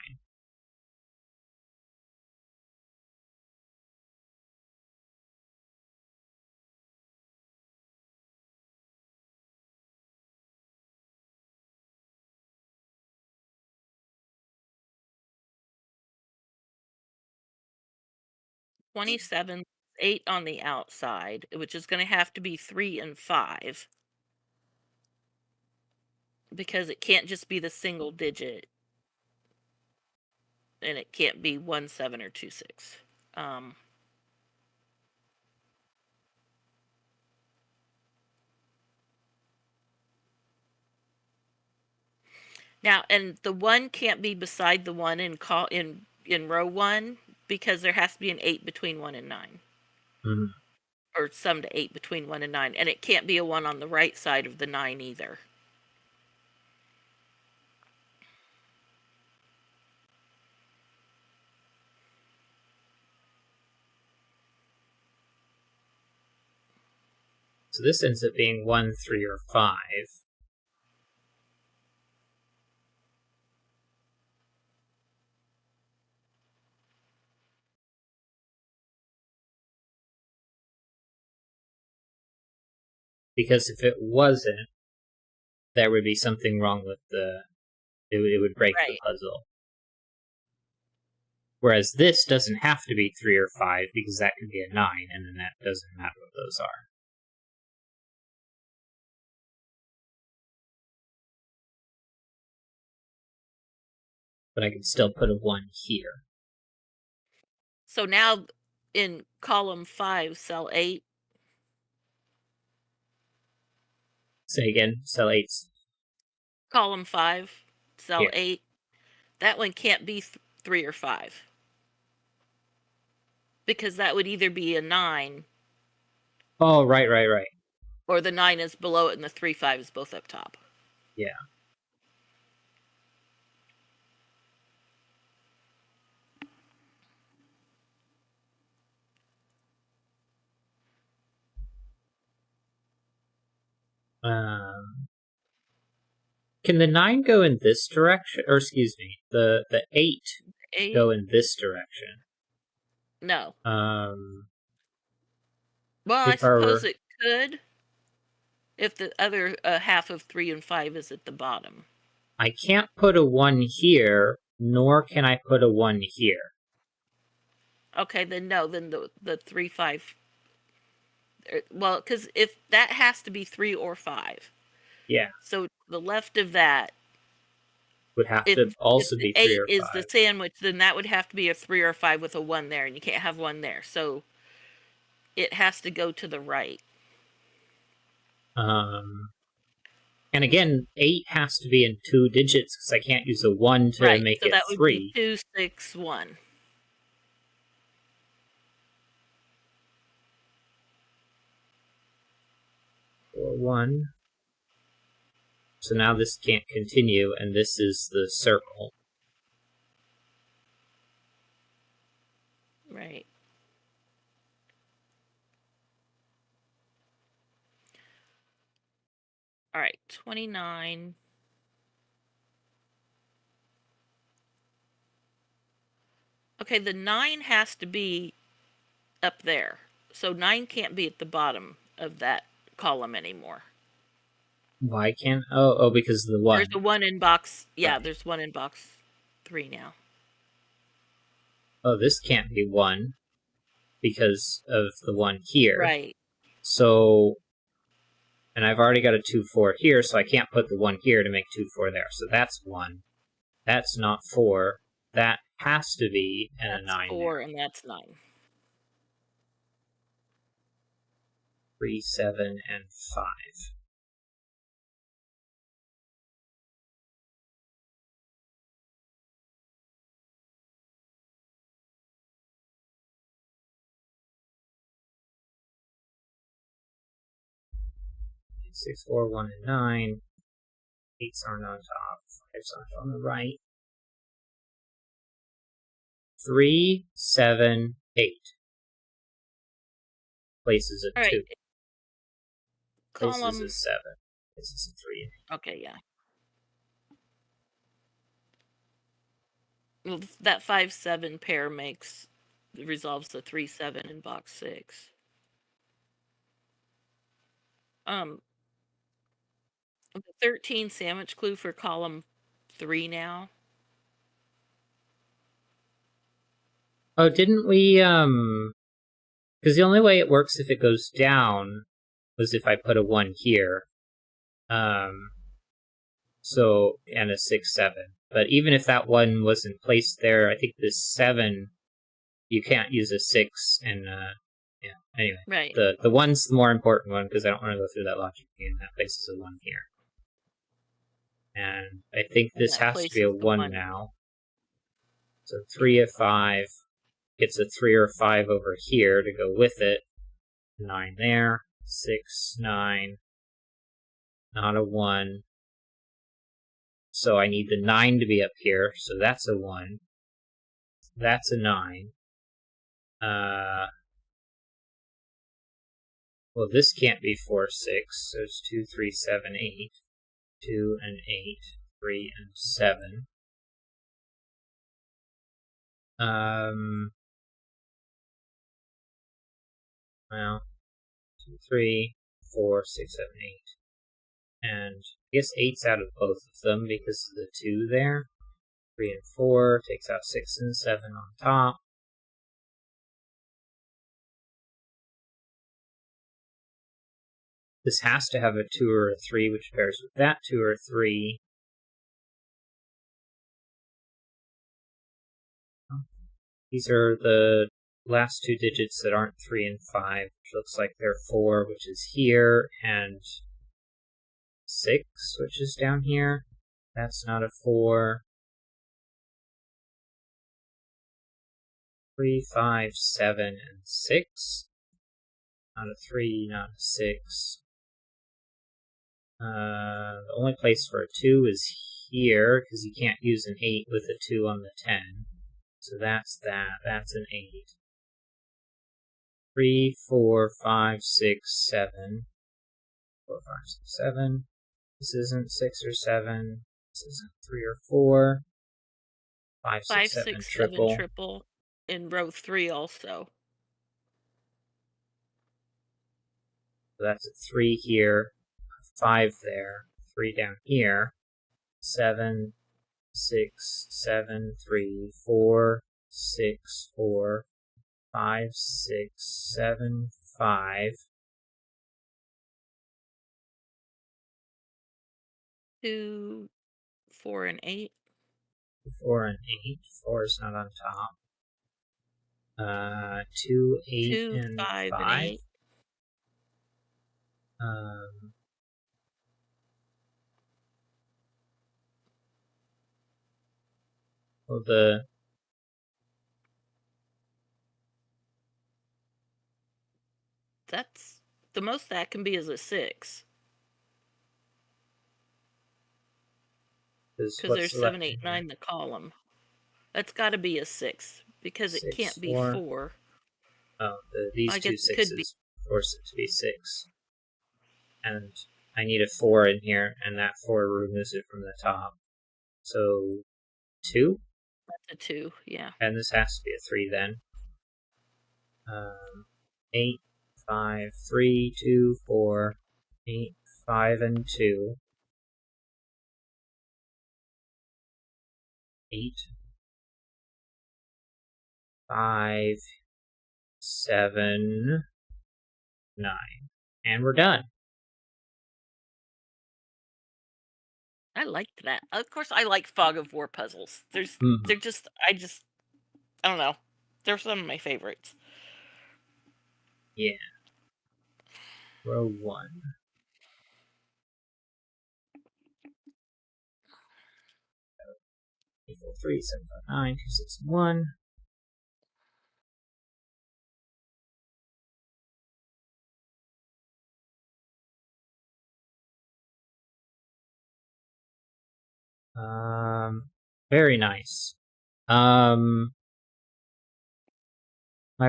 (27) 8 on the outside, which is going to have to be 3 and 5. Because it can't just be the single digit. And it can't be 1, 7, or 2, 6. Now, and the 1 can't be beside the 1 in row 1 because there has to be an 8 between 1 and 9. Mm-hmm. Or sum to 8 between 1 and 9. And it can't be a 1 on the right side of the 9 either. So this ends up being 1, 3, or 5. Because if it wasn't, there would be something wrong with it would break the puzzle. Whereas this doesn't have to be 3 or 5, because that could be a 9, and then that doesn't matter what those are. But I can still put a 1 here. So now in column 5, cell 8. Say again, cell 8. Column 5, cell Here. 8. That one can't be 3 or 5. Because that would either be a 9. Oh, right. Or the 9 is below it and the 3, 5 is both up top. Yeah. Can the 9 go in this direction? Or excuse me, the 8 go in this direction? No. Well, I suppose it could, if the other half of 3 and 5 is at the bottom. I can't put a 1 here, nor can I put a 1 here. Okay, then no, then the 3, 5. Well, because if that has to be 3 or 5. Yeah. So the left of that would have to also be 3 or 5. If 8 is the sandwich, then that would have to be a 3 or 5 with a 1 there, and you can't have 1 there. So it has to go to the right. And again, 8 has to be in 2 digits, because I can't use a 1 to make it 3. So that would be 2, 6, 1. Or 1. So now this can't continue, and this is the circle. Right. All right, 29. Okay, the 9 has to be up there. So 9 can't be at the bottom of that column anymore. Why can't? Oh, because of the 1. There's a 1 in box. Yeah, right. There's 1 in box 3 now. Oh, this can't be 1 because of the 1 here. Right. So, and I've already got a 2, 4 here, so I can't put the 1 here to make 2, 4 there. So that's 1. That's not 4. That has to be a 9 4, there. and that's 9. 3, 7, and 5. Six, 4, 1, and 9. 8s aren't on top. 5s aren't on the right. 3, 7, 8. Places a 2. Places a 7. Places a 3 and 8. Okay, yeah. Well, that 5-7 pair resolves the 3-7 in box 6. The 13 sandwich clue for column 3 now. Oh, didn't we, because the only way it works if it goes down was if I put a 1 here. So, and a 6, 7. But even if that 1 wasn't placed there, I think this 7, you can't use a 6 and, yeah, anyway. Right. The 1's the more important one, because I don't want to go through that logic again. That places a 1 here. And I think this has to be a 1 now. So 3 of 5 gets a 3 or 5 over here to go with it. 9 there. 6, 9. Not a 1. So I need the 9 to be up here. So that's a 1. That's a 9. Well, this can't be 4, 6. So it's 2, 3, 7, 8. 2 and 8. 3 and 7. Well, 2, 3, 4, 6, 7, 8. And I guess 8's out of both of them because of the 2 there. 3 and 4 takes out 6 and 7 on top. This has to have a 2 or a 3, which pairs with that 2 or 3. These are the last 2 digits that aren't 3 and 5, which looks like they're 4, which is here, and 6, which is down here. That's not a 4. 3, 5, 7, and 6. Not a 3, not a 6. The only place for a 2 is here, because you can't use an 8 with a 2 on the 10. So that's that. That's an 8. 3, 4, 5, 6, 7. 4, 5, 6, 7. This isn't 6 or 7. This isn't 3 or 4. 5, 6, 7, triple. Triple in row 3 also. So that's a 3 here, 5 there, 3 down here, 7, 6, 7, 3, 4, 6, 4, 5, 6, 7, 5. 2, 4, and 8. 4 and 8. 4 is not on top. 2, 8, 2, and 5, 5. and 8. Well, That's the most that can be is a 6. Because there's 7, 8, 9 the column. That's got to be a 6 because 6, it can't be 4. 4. Oh, these 2 6s force it to be 6. And I need a 4 in here, and that 4 removes it from the top. So 2? That's a 2, yeah. And this has to be a 3 then. 8, 5, 3, 2, 4, 8, 5, and 2. 8, 5, 7, 9. And we're done. I liked that. Of course, I like Fog of War puzzles. They're just, I don't know. They're some of my favorites. Yeah. Row 1. Equal 3, 7, 5, 9, 2, 6, and 1. Very nice. My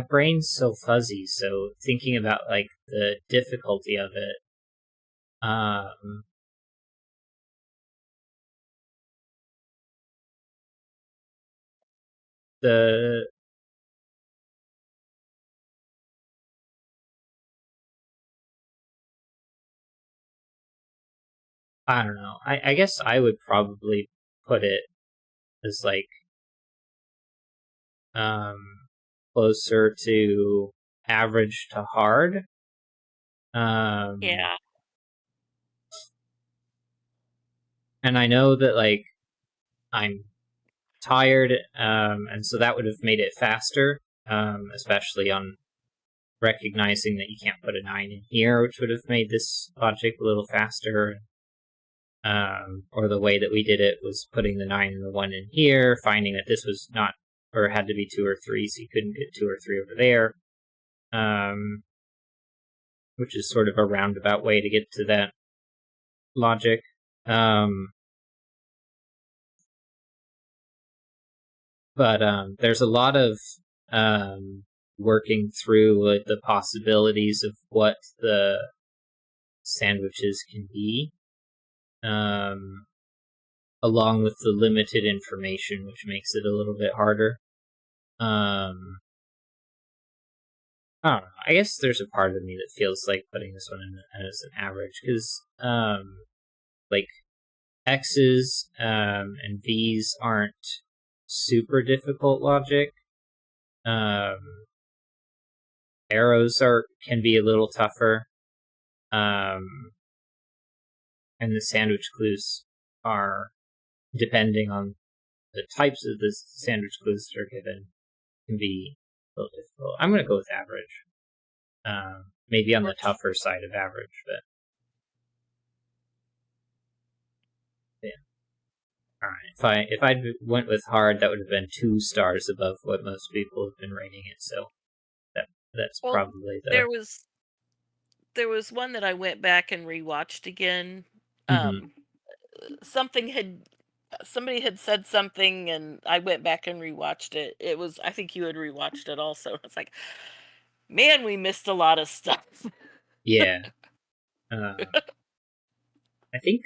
brain's so fuzzy, so thinking about like the difficulty of it, I don't know. I guess I would probably put it as like closer to average to hard. Yeah. And I know that like I'm tired, and so that would have made it faster, especially on recognizing that you can't put a 9 in here, which would have made this logic a little faster. Or the way that we did it was putting the 9 and the 1 in here, finding that this was not, or had to be 2 or 3, so you couldn't get 2 or 3 over there. Which is sort of a roundabout way to get to that logic. But there's a lot of working through like, the possibilities of what the sandwiches can be. Along with the limited information, which makes it a little bit harder. I don't know. I guess there's a part of me that feels like putting this one in as an average because, like X's and V's aren't super difficult logic. Arrows can be a little tougher. And the sandwich clues are, depending on the types of the sandwich clues that are given, can be a little difficult. I'm going to go with average. Maybe on the tougher side of average, but yeah. All right. If I went with hard, that would have been 2 stars above what most people have been rating it. So that's probably the. There was one that I went back and rewatched again. Mm-hmm. Somebody had said something, and I went back and rewatched it. It was, I think you had rewatched it also. It's like, man, we missed a lot of stuff. Yeah. I think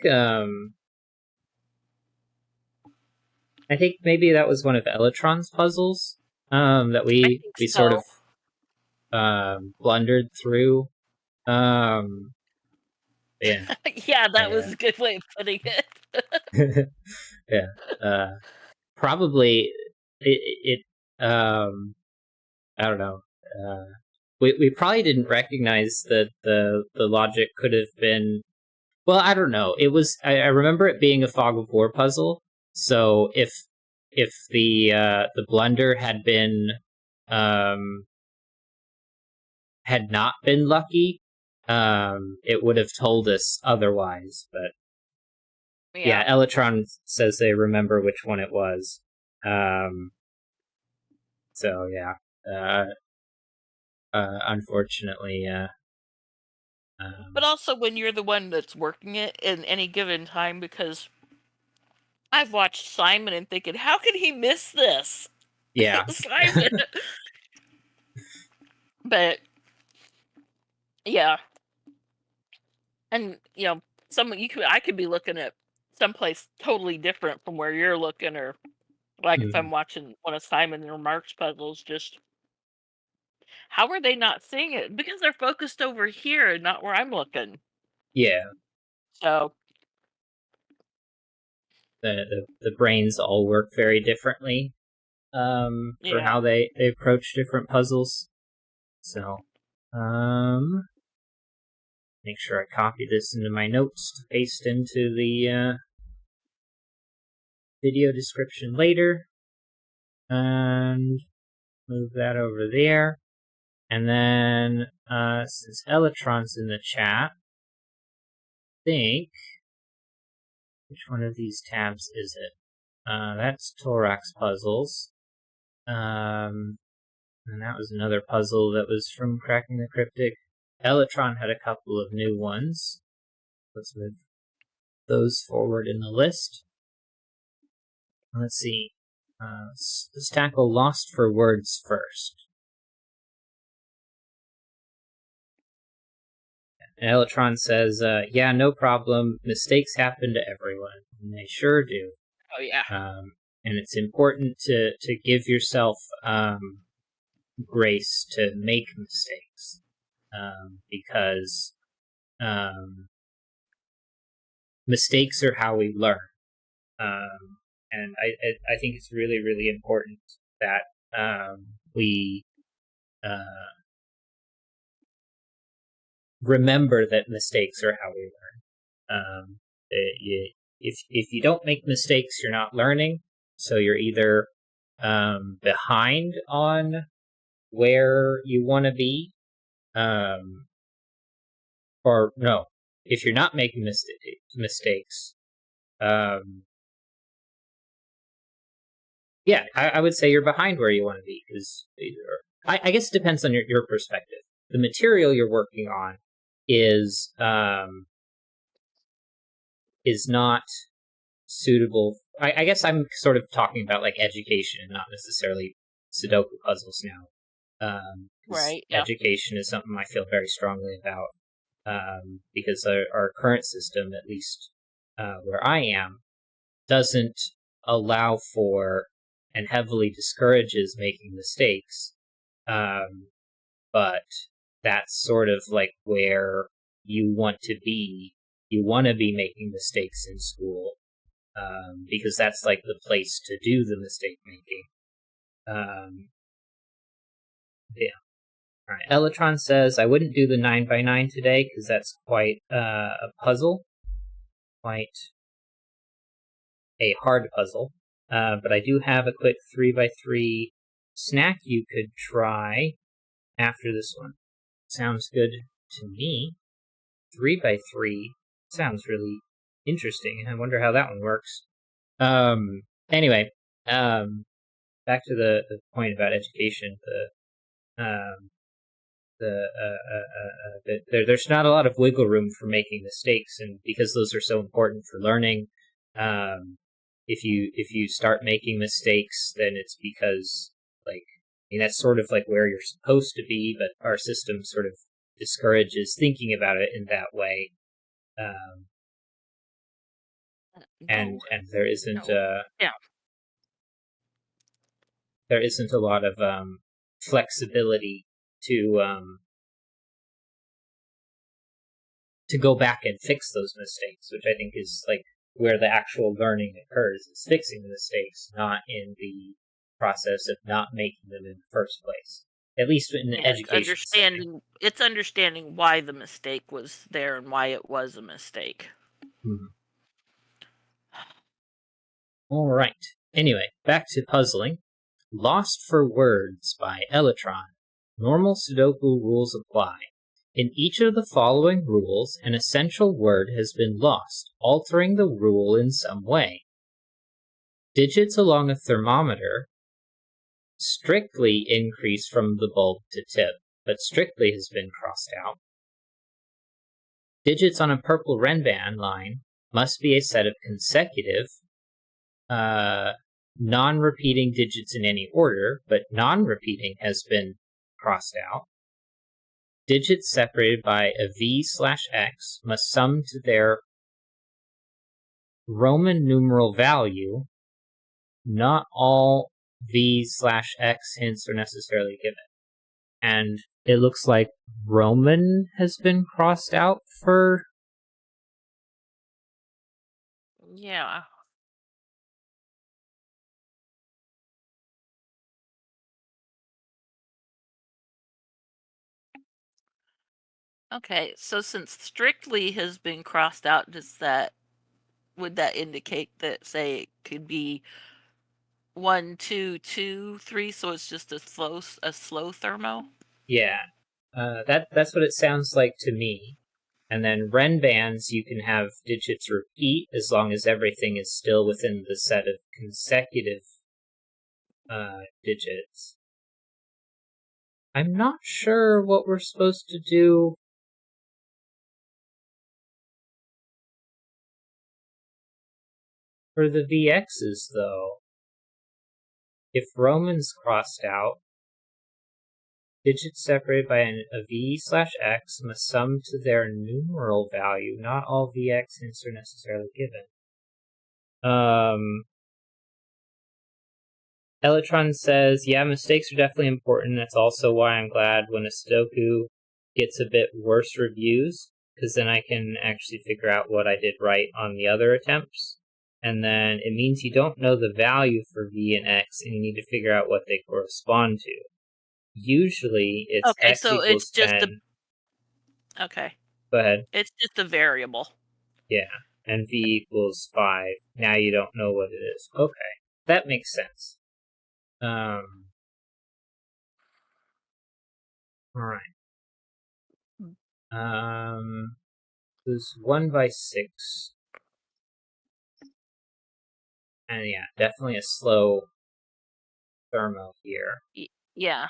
maybe that was one of Elytron's puzzles that we sort of blundered through. Yeah. Yeah, that was a good way of putting it. Yeah. Probably it I don't know. We probably didn't recognize that the logic could have been. Well, I don't know. It was. I remember it being a fog of war puzzle. So if the blunder had been had not been lucky, it would have told us otherwise. But yeah, Elytron says they remember which one it was. So yeah. Unfortunately, but also when you're the one that's working it in any given time, because I've watched Simon and thinking, how could he miss this? Yeah. Simon. But yeah, and I could be looking at someplace totally different from where you're looking, or like if I'm watching one of Simon or Mark's puzzles, just how are they not seeing it? Because they're focused over here and not where I'm looking. Yeah. So The brains all work very differently for how they approach different puzzles. So make sure I copy this into my notes to paste into the video description later, and move that over there. And then since Elytron's in the chat, I think, which one of these tabs is it? That's Thorax Puzzles. And that was another puzzle that was from Cracking the Cryptic. Elytron had a couple of new ones. Let's move those forward in the list. Let's see. Let's tackle Lost for Words first. And Elytron says, yeah, no problem. Mistakes happen to everyone. And they sure do. Oh, yeah. And it's important to give yourself grace to make mistakes, because mistakes are how we learn. And I think it's really, really important that we remember that mistakes are how we learn. If you don't make mistakes, you're not learning. So you're either behind on where you want to be, or no. If you're not making mistakes, yeah, I would say you're behind where you want to be, because I guess it depends on your perspective. The material you're working on is not suitable. I guess I'm sort of talking about like education and not necessarily Sudoku puzzles now. Right. Yeah. Education is something I feel very strongly about, because our current system, at least where I am, doesn't allow for and heavily discourages making mistakes. But but that's sort of like where you want to be. You want to be making mistakes in school, because that's like the place to do the mistake making. Yeah. All right. Elytron says, I wouldn't do the 9x9 today because that's quite a puzzle. Quite a hard puzzle. But I do have a quick 3x3 snack you could try after this one. Sounds good to me. 3x3 sounds really interesting. I wonder how that one works. Anyway, back to the point about education. There's not a lot of wiggle room for making mistakes, and because those are so important for learning, if you start making mistakes, then it's because that's sort of like where you're supposed to be, but our system sort of discourages thinking about it in that way. And there isn't there isn't a lot of flexibility to go back and fix those mistakes, which I think is like where the actual learning occurs, is fixing the mistakes, not in the process of not making them in the first place. At least in the education setting. It's understanding why the mistake was there and why it was a mistake. All right. Anyway, back to puzzling. Lost for Words by Elytron. Normal Sudoku rules apply. In each of the following rules, an essential word has been lost, altering the rule in some way. Digits along a thermometer strictly increase from the bulb to tip, but strictly has been crossed out. Digits on a purple Renban line must be a set of consecutive, non-repeating digits in any order, but non-repeating has been crossed out. Digits separated by a v/x must sum to their Roman numeral value. Not all v/x hints are necessarily given. And it looks like Roman has been crossed out for... Yeah. Okay, so since strictly has been crossed out, would that indicate that, say, it could be 1, 2, 2, 3, so it's just a slow thermo? Yeah, that's what it sounds like to me. And then Renbans, you can have digits repeat as long as everything is still within the set of consecutive digits. I'm not sure what we're supposed to do for the VXs, though. If Roman's crossed out, digits separated by a v/x must sum to their numeral value. Not all VX hints are necessarily given. Elytron says, yeah, mistakes are definitely important. That's also why I'm glad when a Sudoku gets a bit worse reviews, because then I can actually figure out what I did right on the other attempts. And then it means you don't know the value for V and X, and you need to figure out what they correspond to. Usually, it's X equals 10. Okay. Go ahead. It's just a variable. Yeah, and V equals 5. Now you don't know what it is. Okay, that makes sense. All right. This 1x6. And yeah, definitely a slow thermo here. Yeah.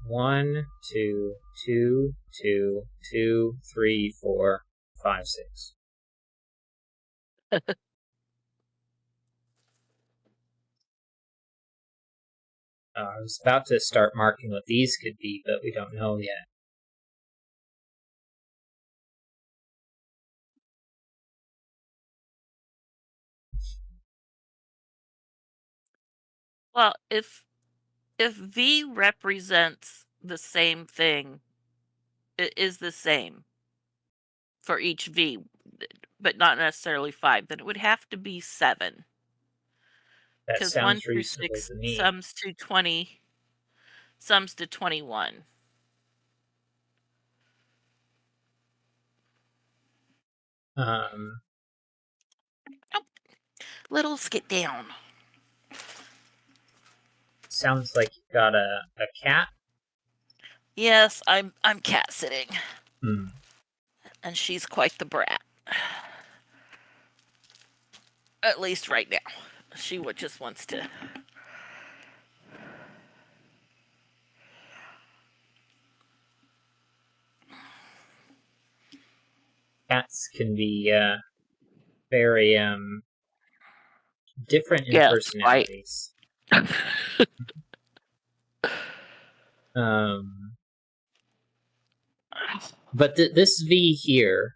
1, 2, 2, 2, 2, 3, 4, 5, 6. I was about to start marking what these could be, but we don't know yet. Well, if V represents the same thing is the same for each V, but not necessarily 5, then it would have to be 7. That Because 1 sounds through reasonable 6 to me. sums to 20, sums to 21. Um, Oh, littles, get down. sounds like you've got a cat. Yes, I'm cat sitting, Hmm. and she's quite the brat. At least right now. She just wants to. Cats can be very different in Yes, quite. personalities. Um, but this V here,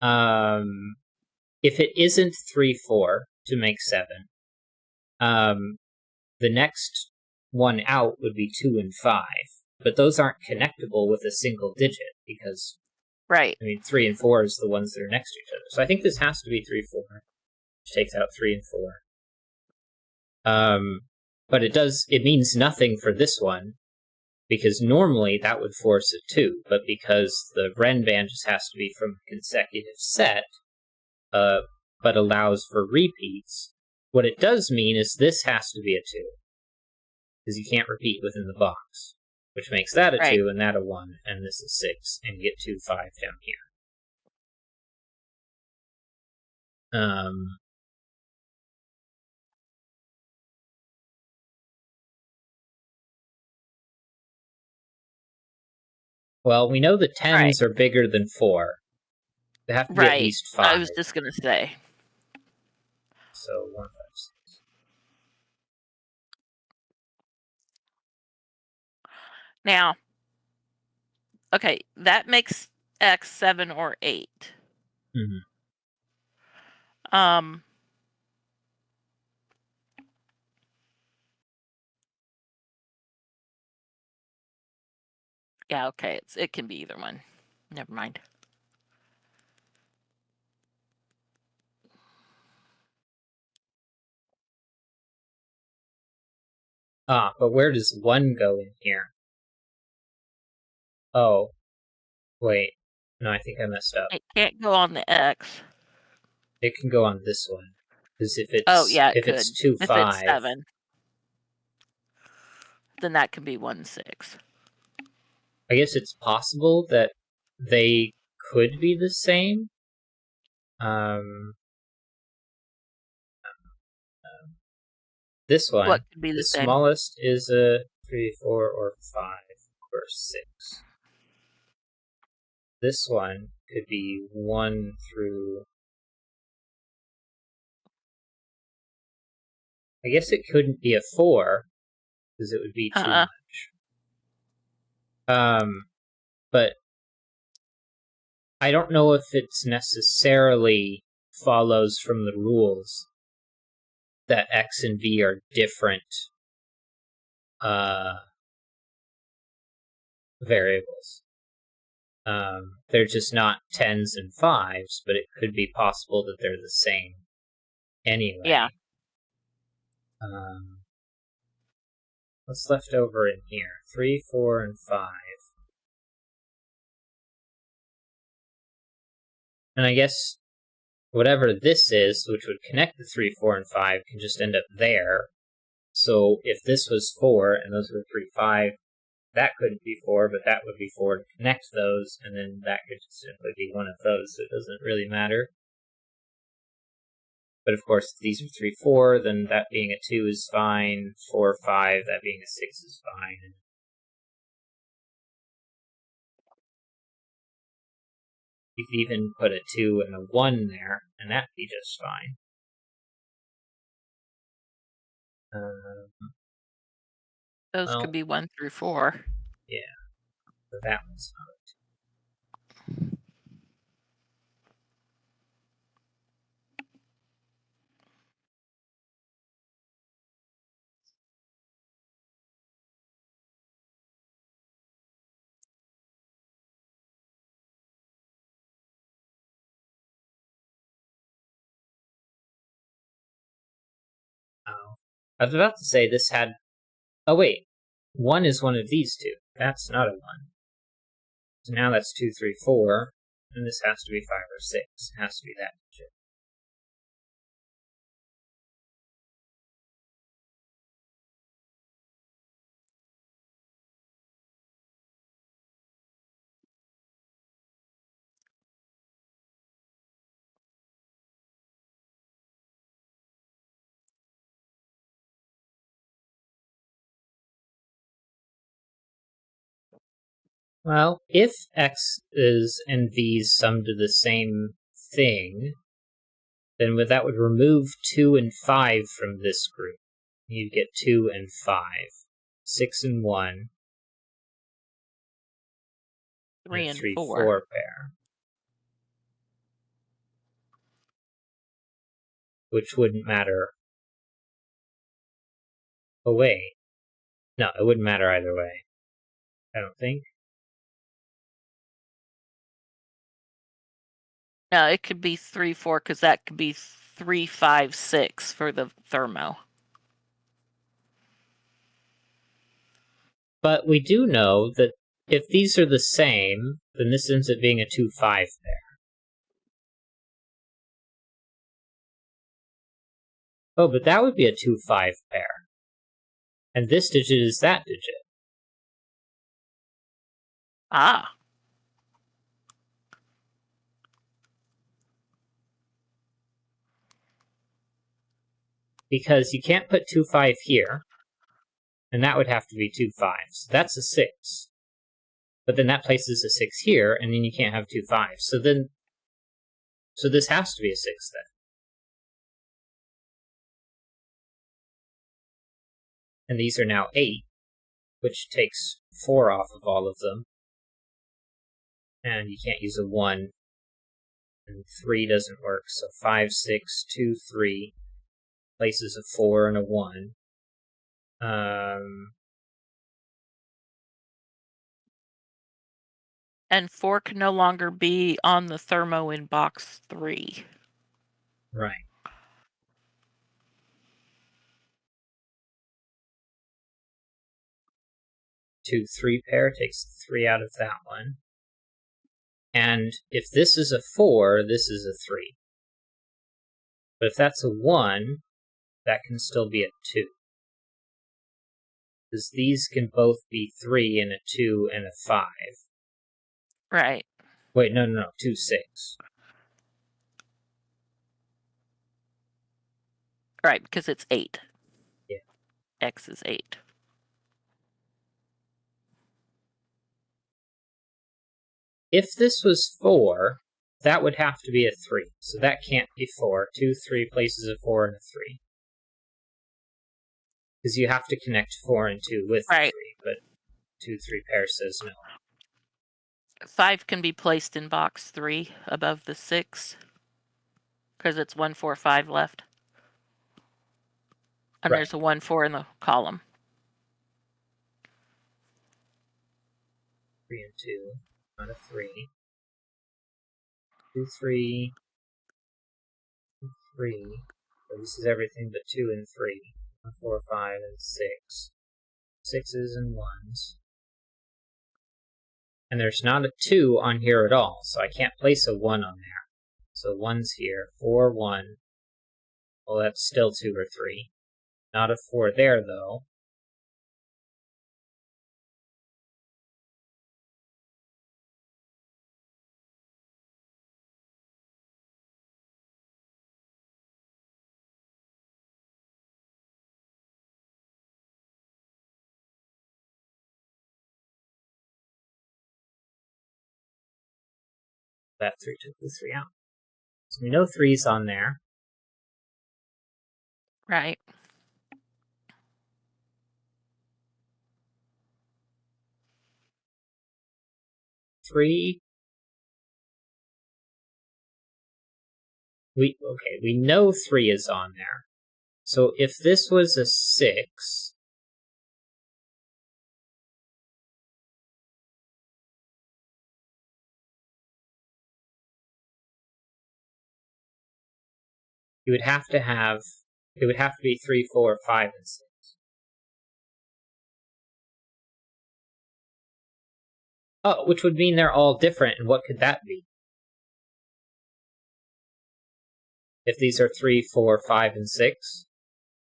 if it isn't 3-4 to make 7, the next one out would be 2 and 5. But those aren't connectable with a single digit because, Right. I mean, 3 and 4 is the ones that are next to each other. So I think this has to be 3-4, which takes out 3 and 4. But it means nothing for this one because normally that would force a 2, but because the Ren band just has to be from a consecutive set, but allows for repeats, what it does mean is this has to be a 2, because you can't repeat within the box, which makes that a Right. 2 and that a 1, and this is 6, and you get 2, 5 down here. Well, we know the 10s are bigger than 4. They have to be at Right. least 5. I was just gonna say. So 1, 5, 6. Now, okay, that makes X 7 or 8. Mm-hmm. Yeah, okay, it can be either one. Never mind. But where does 1 go in here? Oh, wait. No, I think I messed up. It can't go on the X. It can go on this one. Because Oh, yeah, it if could. it's 2, If 5... it's 7, then that can be 1, 6. I guess it's possible that they could be the same. This one, What could be the the same? smallest is a 3, 4, or 5, or 6. This one could be 1 through... I guess it couldn't be a 4, because it would be too much. But I don't know if it's necessarily follows from the rules that X and V are different variables. They're just not 10s and 5s, but it could be possible that they're the same anyway. Yeah. What's left over in here? 3, 4, and 5. And I guess whatever this is, which would connect the 3, 4, and 5, can just end up there. So if this was 4 and those were 3, 5, that couldn't be 4, but that would be 4 to connect those, and then that could just simply be one of those, so it doesn't really matter. But of course, if these are 3, 4, then that being a 2 is fine, 4, 5, that being a 6 is fine. You could even put a 2 and a 1 there, and that'd be just fine. Those could be 1 through 4. Yeah, but that one's not. I was about to say this had... Oh, wait. 1 is one of these two. That's not a 1. So now that's 2, 3, 4. And this has to be 5 or 6. It has to be that digit. Well, if x's and v's sum to the same thing, then that would remove 2 and 5 from this group. You'd get 2 and 5. 6 and 1. 3 and 3, 4. 4 pair. Which wouldn't matter. Oh, wait. No, it wouldn't matter either way. I don't think. No, it could be 3, 4, because that could be 3, 5, 6 for the thermo. But we do know that if these are the same, then this ends up being a 2, 5 pair. Oh, but that would be a 2, 5 pair. And this digit is that digit. Ah. Because you can't put 2, 5 here. And that would have to be 2, 5. So that's a 6. But then that places a 6 here, and then you can't have 2, 5. So this has to be a 6 then. And these are now 8, which takes 4 off of all of them. And you can't use a 1. And 3 doesn't work, so 5, 6, 2, 3. Places a 4 and a 1. And 4 can no longer be on the thermo in box 3. Right. Two, 3 pair takes 3 out of that one. And if this is a 4, this is a 3. But if that's a 1, that can still be a 2. Because these can both be 3 and a 2 and a 5. Right. Wait, no, 2, 6. Right, because it's 8. Yeah. X is 8. If this was 4, that would have to be a 3. So that can't be 4. 2, 3 places a 4 and a 3. Because you have to connect 4 and 2 with 3, but 2, 3 pair says no. 5 can be placed in box 3 above the 6. Because it's 1, 4, 5 left. And there's a 1, 4 in the column. 3 and 2, not a 3. 2, 3, 3. So this is everything but 2 and 3. 1, 4, 5, and 6. 6s and 1s. And there's not a 2 on here at all, so I can't place a 1 on there. So 1's here. 4, 1. Well, that's still 2 or 3. Not a 4 there, though. That 3 took the 3 out. So we know 3's on there. Right. We know 3 is on there. So if this was a 6, you would have to have It would have to be 3, 4, 5, and 6. Oh, which would mean they're all different, and what could that be? If these are 3, 4, 5, and 6,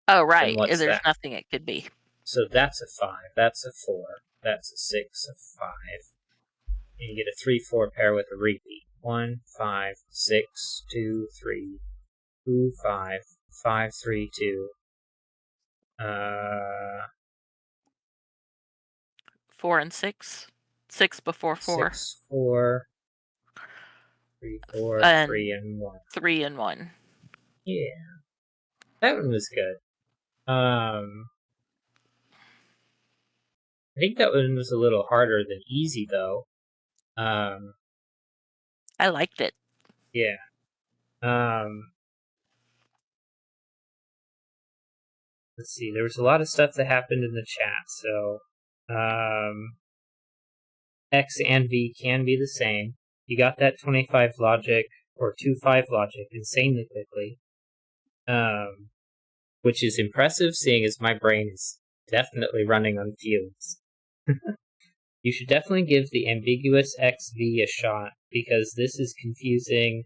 Oh, then right. what's There's that? nothing it could be. So that's a 5, that's a 4, that's a 6, a 5. And you get a 3, 4 pair with a repeat. 1, 5, 6, 2, 3, 2, 5, 5, 3, 2. 4 and 6. 6 before 4. 6, 4, 3, 4, And 3, and 1. 3 and 1. Yeah. That one was good. I think that one was a little harder than easy, though. I liked it. Yeah. Let's see. There was a lot of stuff that happened in the chat, so X and V can be the same. You got that 25 logic or 2-5 logic insanely quickly, which is impressive, seeing as my brain is definitely running on fumes. You should definitely give the ambiguous XV a shot, because this is confusing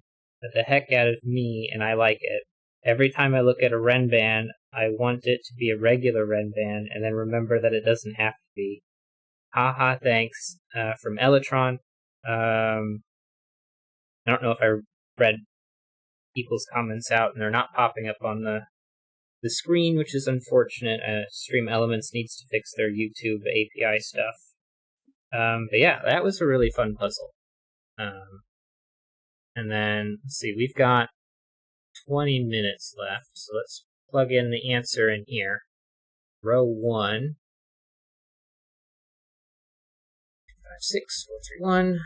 the heck out of me, and I like it. Every time I look at a Renban, I want it to be a regular Renban, and then remember that it doesn't have to be. Haha, thanks. From Elytron. I don't know if I read people's comments out, and they're not popping up on the screen, which is unfortunate. Stream Elements needs to fix their YouTube API stuff. But yeah, that was a really fun puzzle. And then, let's see, we've got 20 minutes left, so let's plug in the answer in here. Row 1. 5, 6, 4, 3, 1.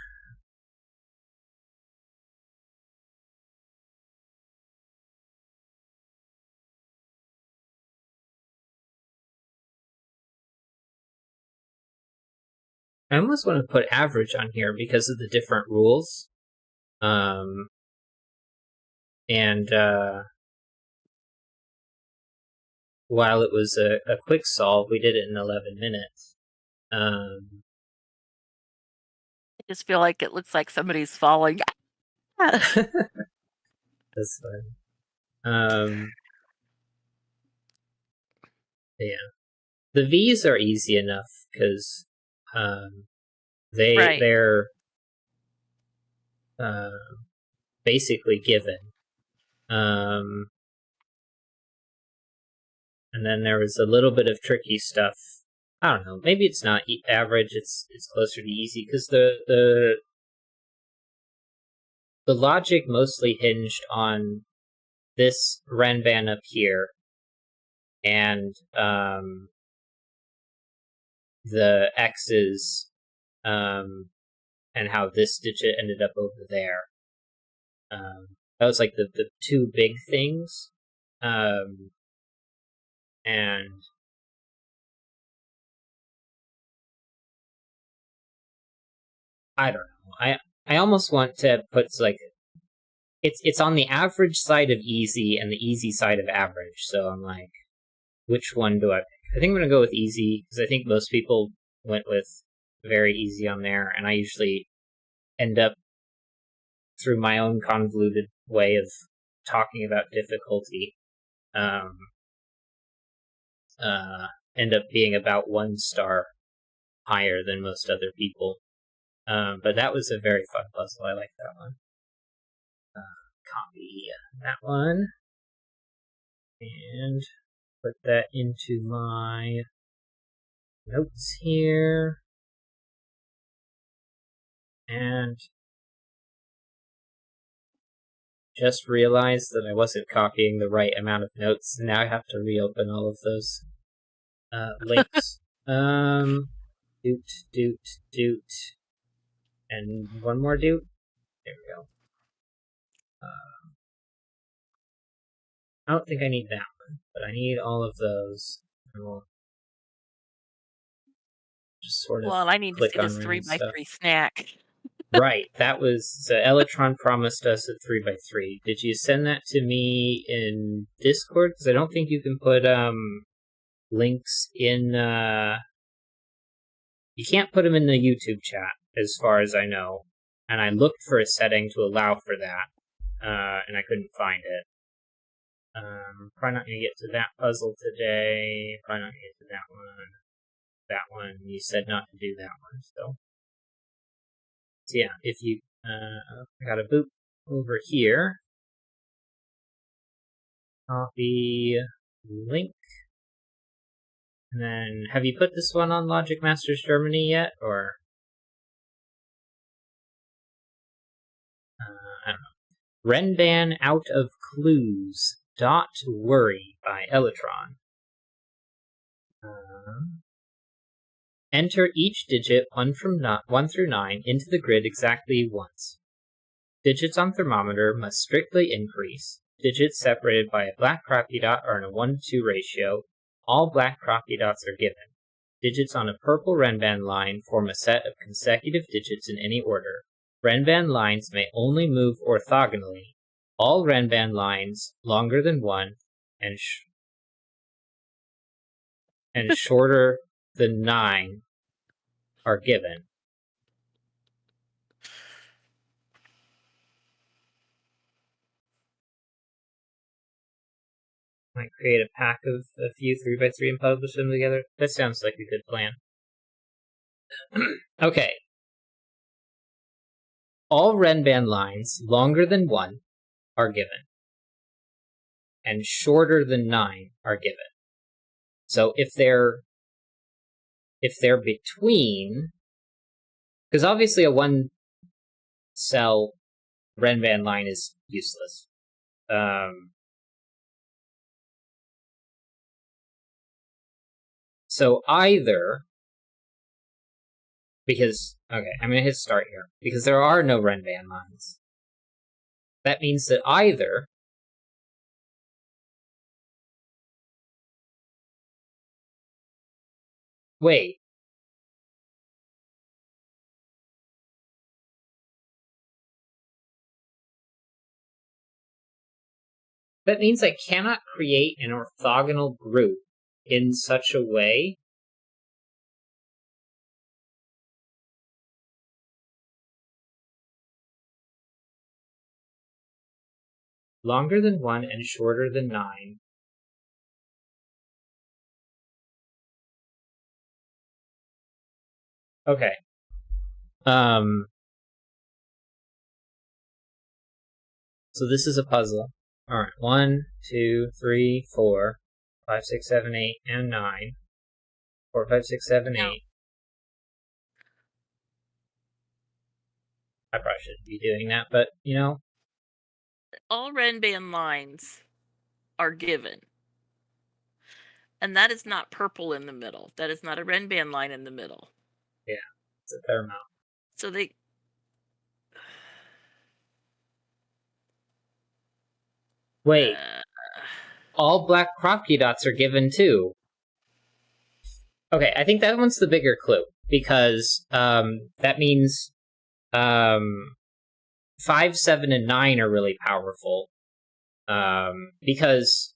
I almost want to put average on here because of the different rules. While it was a quick solve, we did it in 11 minutes. I just feel like it looks like somebody's falling. That's fun. Yeah. The V's are easy enough because they're basically given. And then there was a little bit of tricky stuff. I don't know. Maybe it's not average. It's closer to easy because the logic mostly hinged on this Renban up here and the X's and how this digit ended up over there. That was like the two big things. And I don't know. I almost want to put like it's on the average side of easy and the easy side of average. So I'm like, which one do I pick? I think I'm gonna go with easy because I think most people went with very easy on there, and I usually end up through my own convoluted way of talking about difficulty. End up being about 1 star higher than most other people. But that was a very fun puzzle. I like that one. Copy that one. And put that into my notes here. And just realized that I wasn't copying the right amount of notes. And now I have to reopen all of those links. Doot. And one more doot. There we go. I don't think I need that one, but I need all of those. And we'll just sort of Well, and I need to click see on this random 3x3 stuff. snack. Right, that was... So Elytron promised us a 3x3. Did you send that to me in Discord? Because I don't think you can put, links in, You can't put them in the YouTube chat, as far as I know. And I looked for a setting to allow for that, and I couldn't find it. Probably not going to get to that puzzle today. Probably not going to get to that one. That one, you said not to do that one, so yeah, if you, I got a boot over here. Copy link. And then, have you put this one on Logic Masters Germany yet, or? I don't know. Renban Out of Clues. Dot Worry by Elytron. Enter each digit 1 through 9 into the grid exactly once. Digits on thermometer must strictly increase. Digits separated by a black crappy dot are in a 1-to-2 ratio. All black crappy dots are given. Digits on a purple Renban line form a set of consecutive digits in any order. Renban lines may only move orthogonally. All Renban lines longer than 1 and shorter than 9 are given. Might create a pack of a few 3x3 and publish them together. That sounds like a good plan. Okay. All Renban lines longer than 1 are given. And shorter than 9 are given. So if they're between, because obviously a 1-cell Renban line is useless. So either, because, okay, I'm going to hit start here, because there are no Renban lines. That means that either wait. That means I cannot create an orthogonal group in such a way longer than 1 and shorter than 9. Okay. So this is a puzzle. Alright, 1, 2, 3, 4, 5, 6, 7, 8, and 9. 4, 5, 6, 7, 8. I probably shouldn't be doing that, but, you know. All Renban lines are given. And that is not purple in the middle. That is not a Renban line in the middle. Yeah, it's a thermo. So they... Wait. All black Kropke dots are given too. Okay, I think that one's the bigger clue, because that means 5, 7, and 9 are really powerful. Because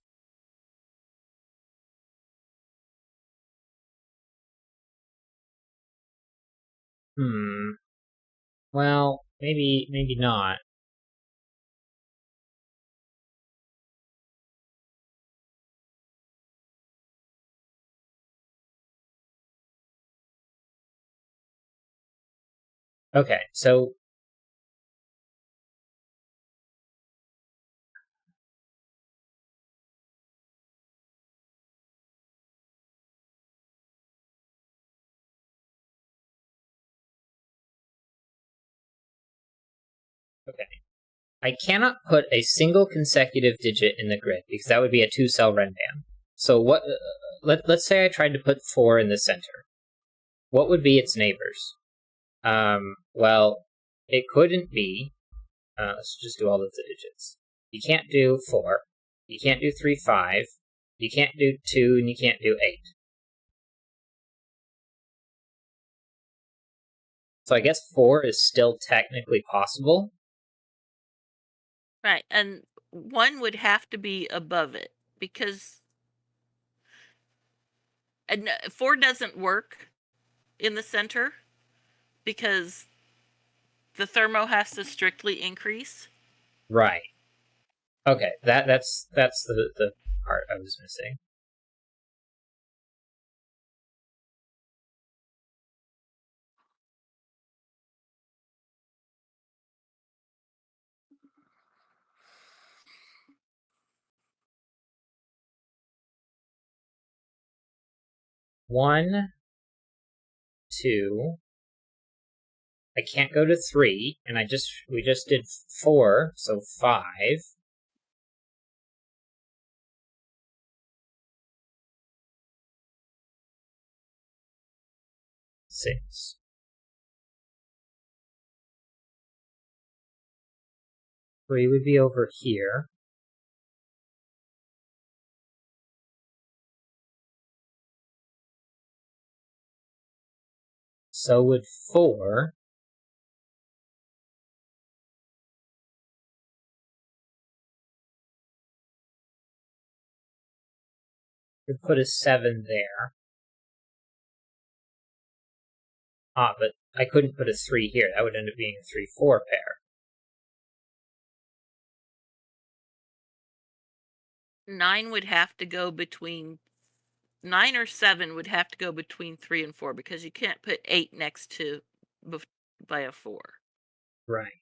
well, maybe not. Okay, so okay. I cannot put a single consecutive digit in the grid, because that would be a 2-cell Renban. So what? Let's say I tried to put 4 in the center. What would be its neighbors? Well, it couldn't be. Let's just do all of the digits. You can't do 4. You can't do 3, 5. You can't do 2, and you can't do 8. So I guess 4 is still technically possible. Right, and 1 would have to be above it because 4 doesn't work in the center because the thermo has to strictly increase. Right. Okay, that's the part I was missing. One, 2. I can't go to 3, and we just did 4, so 5. 6. 3 would be over here. So would 4. Could put a 7 there. But I couldn't put a 3 here. That would end up being a 3-4 pair. 9 would have to go between 9 or 7 would have to go between 3 and 4 because you can't put 8 next to by a 4. Right.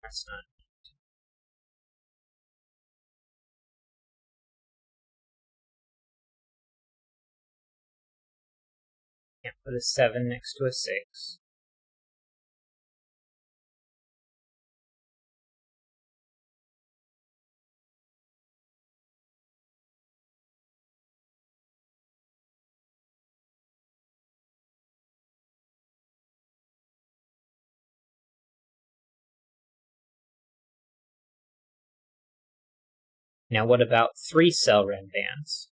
That's not. Can't put a 7 next to a 6. Now what about 3-cell ren bands?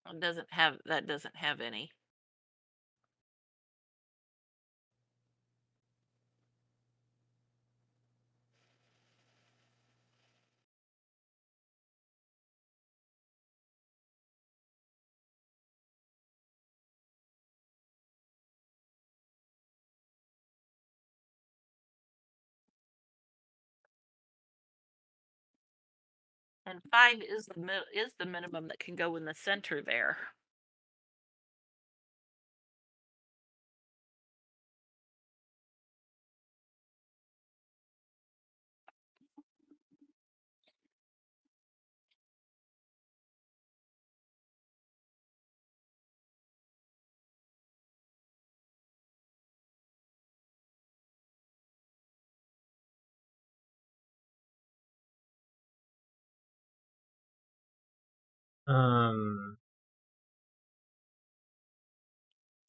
That doesn't have any. And 5 is the minimum that can go in the center there.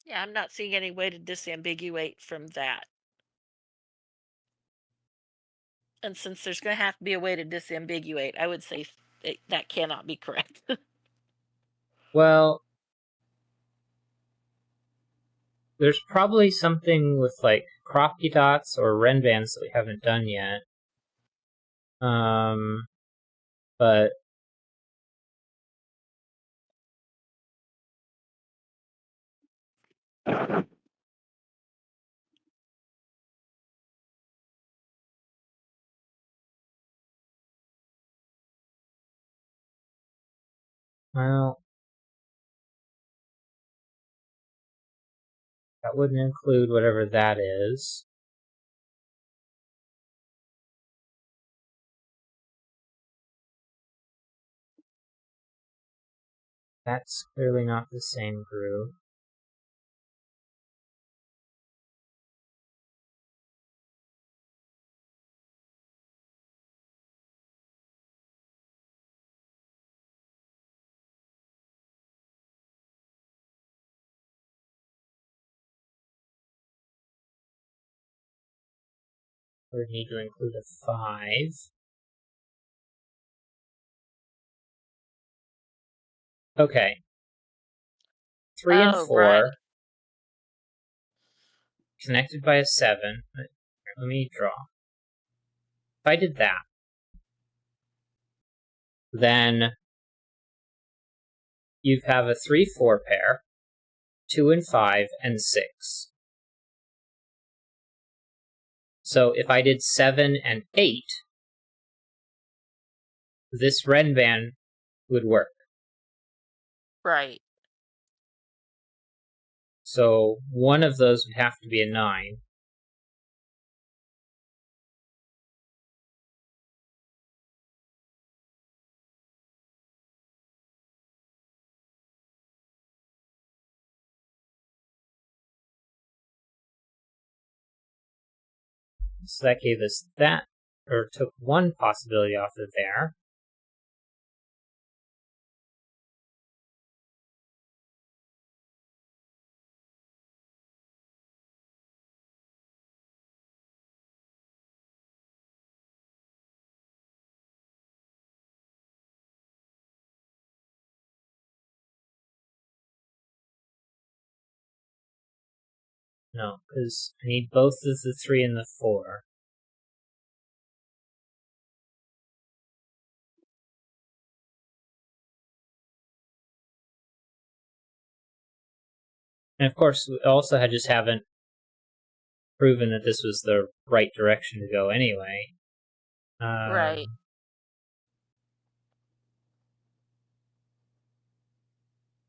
Yeah, I'm not seeing any way to disambiguate from that. And since there's going to have to be a way to disambiguate, I would say that cannot be correct. Well, there's probably something with like croppy dots or ren bands that we haven't done yet. But well, That wouldn't include whatever that is. That's clearly not the same group. We need to include a 5. Okay. 3 and 4 right. connected by a 7. Let me draw. If I did that, then you have a 3-4 pair, 2 and 5, and 6. So if I did 7 and 8, this Renban would work. Right. So one of those would have to be a 9. So that gave us that, or took one possibility off of there. No, because I need both of the 3 and the 4. And of course, we also just haven't proven that this was the right direction to go anyway. Right.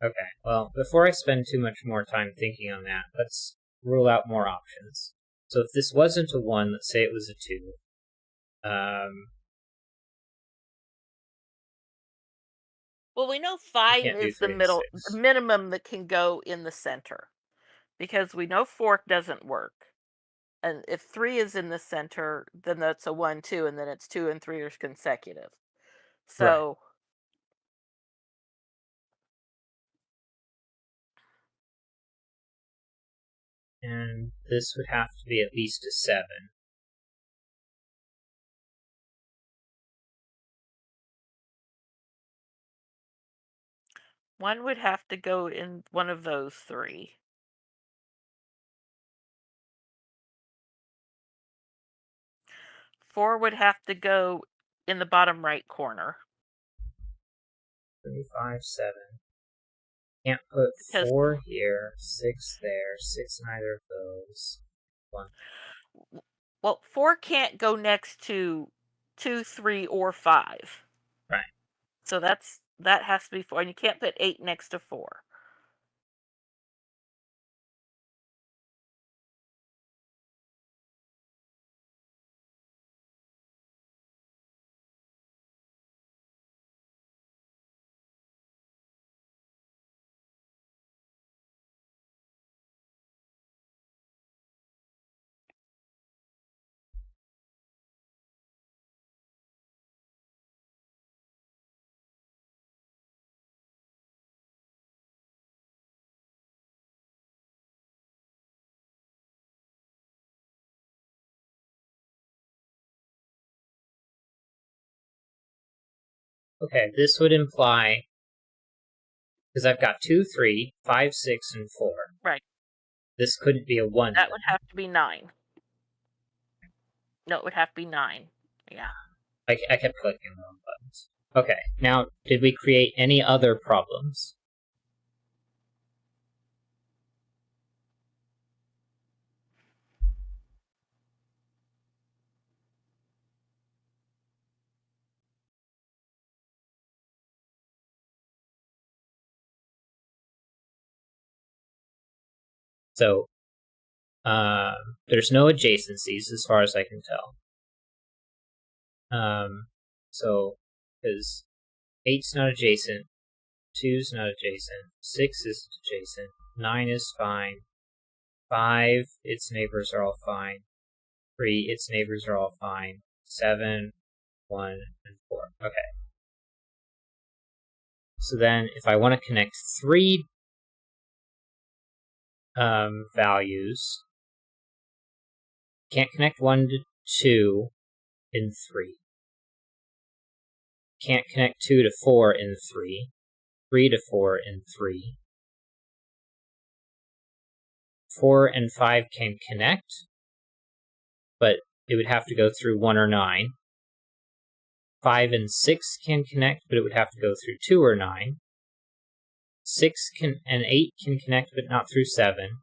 Okay, well, before I spend too much more time thinking on that, let's rule out more options. So if this wasn't a 1, let's say it was a 2. Well, we know You 5 can't do is the 3 and middle, the 6. minimum that can go in the center, because we know fork doesn't work. And if 3 is in the center, then that's a 1, 2, and then it's 2 and 3 are consecutive. Right. So, And this would have to be at least a 7. one would have to go in one of those 3. 4 would have to go in the bottom right corner. 3, 5, 7. Can't put Because 4 here, 6 there, 6 in either of those. 1. well, 4 can't go next to 2, 3, or 5. Right. So that has to be 4, and you can't put 8 next to 4. Okay, this would imply, because I've got 2, 3, 5, 6, and 4. Right. This couldn't be a 1 That then. would have to be 9. No, it would have to be 9. Yeah. I kept clicking the wrong buttons. Okay, now, did we create any other problems? So, There's no adjacencies as far as I can tell. So, because 8's not adjacent, 2's not adjacent, 6 is adjacent, 9 is fine, 5, its neighbors are all fine, 3, its neighbors are all fine, 7, 1, and 4. Okay. So then, if I want to connect 3 values, can't connect 1 to 2 in 3. Can't connect 2 to 4 in 3. 3 to 4 in 3. 4 and 5 can connect, but it would have to go through 1 or 9. 5 and 6 can connect, but it would have to go through 2 or 9. 6 and 8 can connect, but not through 7.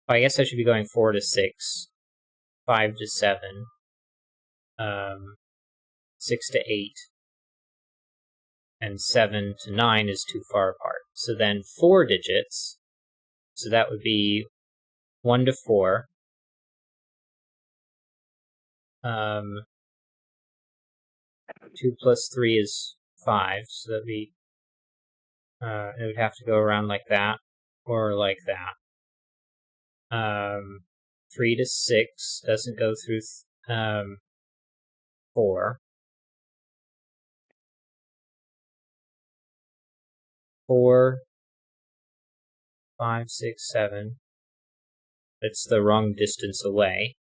I guess I should be going 4 to 6, 5 to 7, 6 to 8, and 7 to 9 is too far apart. So then 4 digits, so that would be 1 to 4. 2 plus 3 is 5, so that'd be, it would have to go around like that, or like that. 3 to 6 doesn't go through 4. 4, 5, 6, 7. That's the wrong distance away.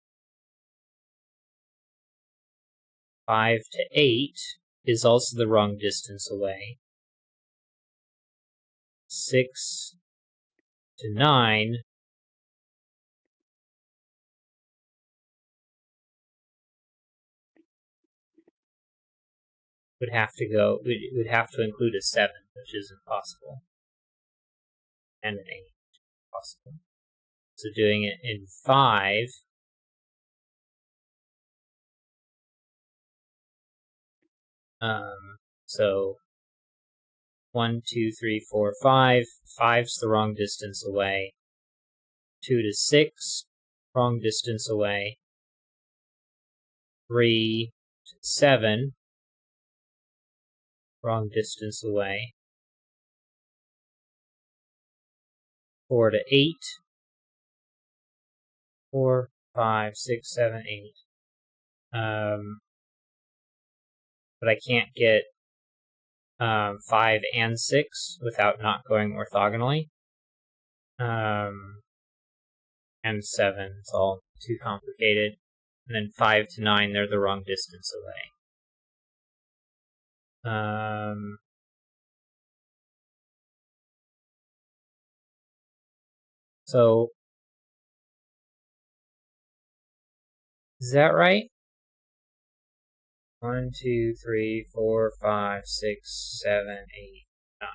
5 to 8 is also the wrong distance away. 6 to 9 would have to include a 7, which isn't possible. And an 8, possible. So doing it in 5, so 1, 2, 3, 4, 5. 5's the wrong distance away. 2 to 6, wrong distance away. 3 to 7, wrong distance away. 4 to 8. 4, 5, 6, 7, 8. But I can't get 5 and 6 without not going orthogonally. And 7, it's all too complicated. And then 5 to 9, they're the wrong distance away. So, is that right? 1, 2, 3, 4, 5, 6, 7, 8, 9.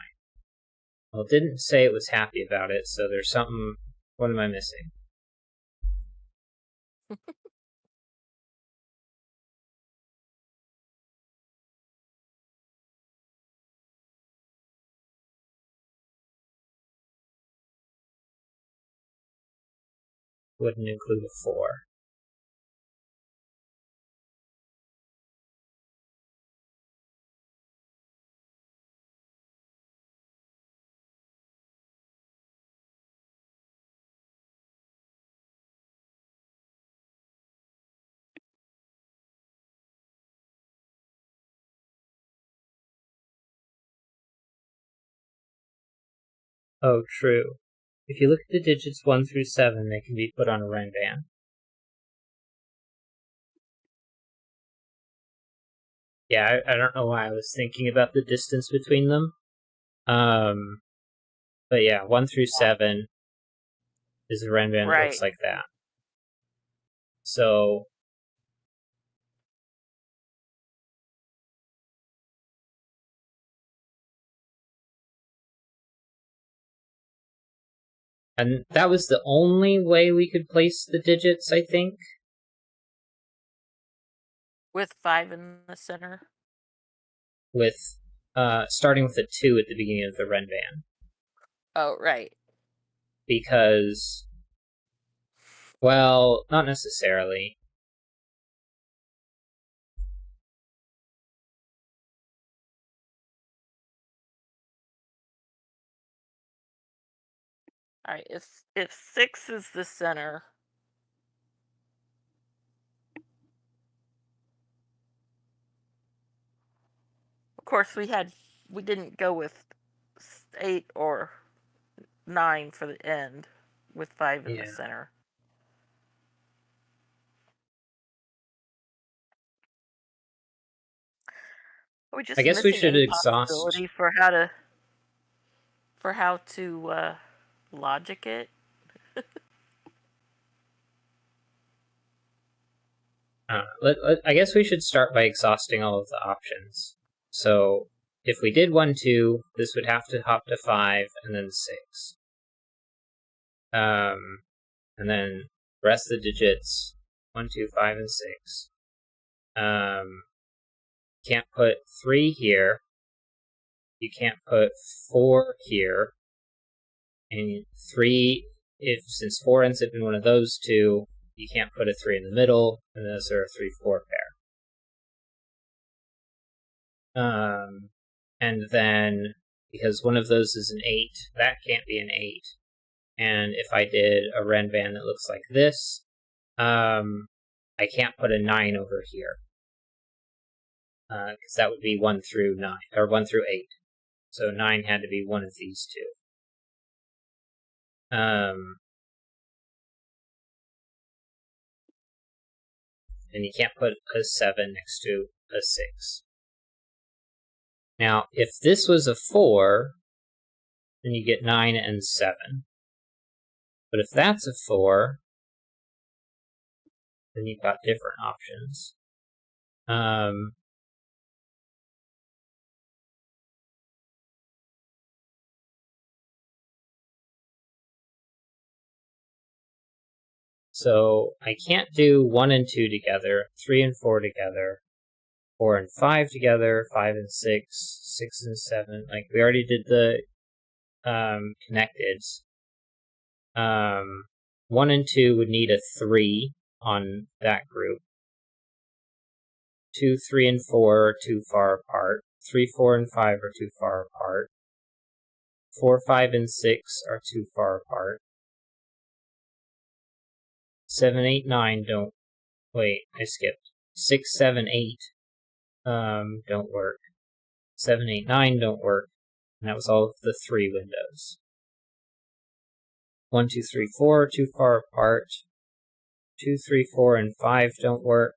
Well, it didn't say it was happy about it, so there's something. What am I missing? Wouldn't include a 4. Oh, true. If you look at the digits 1 through 7, they can be put on a Renban. Yeah, I don't know why I was thinking about the distance between them. But yeah, 1 through 7 is a Renban that looks like that. So, and that was the only way we could place the digits, I think. With 5 in the center. With starting with a 2 at the beginning of the Renban. Oh, right. because, well, not necessarily. All right, if 6 is the center, of course we didn't go with 8 or 9 for the end, with 5 in the Yeah. center. Are we I just guess we missing should any exhaust. possibility for how to logic it? I guess we should start by exhausting all of the options. So if we did 1, 2, this would have to hop to 5 and then 6. And then the rest of the digits 1, 2, 5, and 6. Can't put 3 here. You can't put 4 here. And 3, since 4 ends up in one of those two, you can't put a 3 in the middle, and those are a 3, 4 pair. And then, because one of those is an 8, that can't be an 8. And if I did a Ren band that looks like this, I can't put a 9 over here. Because that would be 1 through 9, or 1 through 8. So 9 had to be one of these two. And you can't put a 7 next to a 6. Now, if this was a 4, then you get 9 and 7. But if that's a 4, then you've got different options. So I can't do 1 and 2 together, 3 and 4 together, 4 and 5 together, 5 and 6, 6 and 7. Like, we already did the connecteds. 1 and 2 would need a 3 on that group. 2, 3, and 4 are too far apart. 3, 4, and 5 are too far apart. 4, 5, and 6 are too far apart. 7, 8, 9 don't... Wait, I skipped. 6, 7, 8 don't work. 7, 8, 9 don't work. And that was all of the 3 windows. 1, 2, 3, 4 are too far apart. 2, 3, 4, and 5 don't work.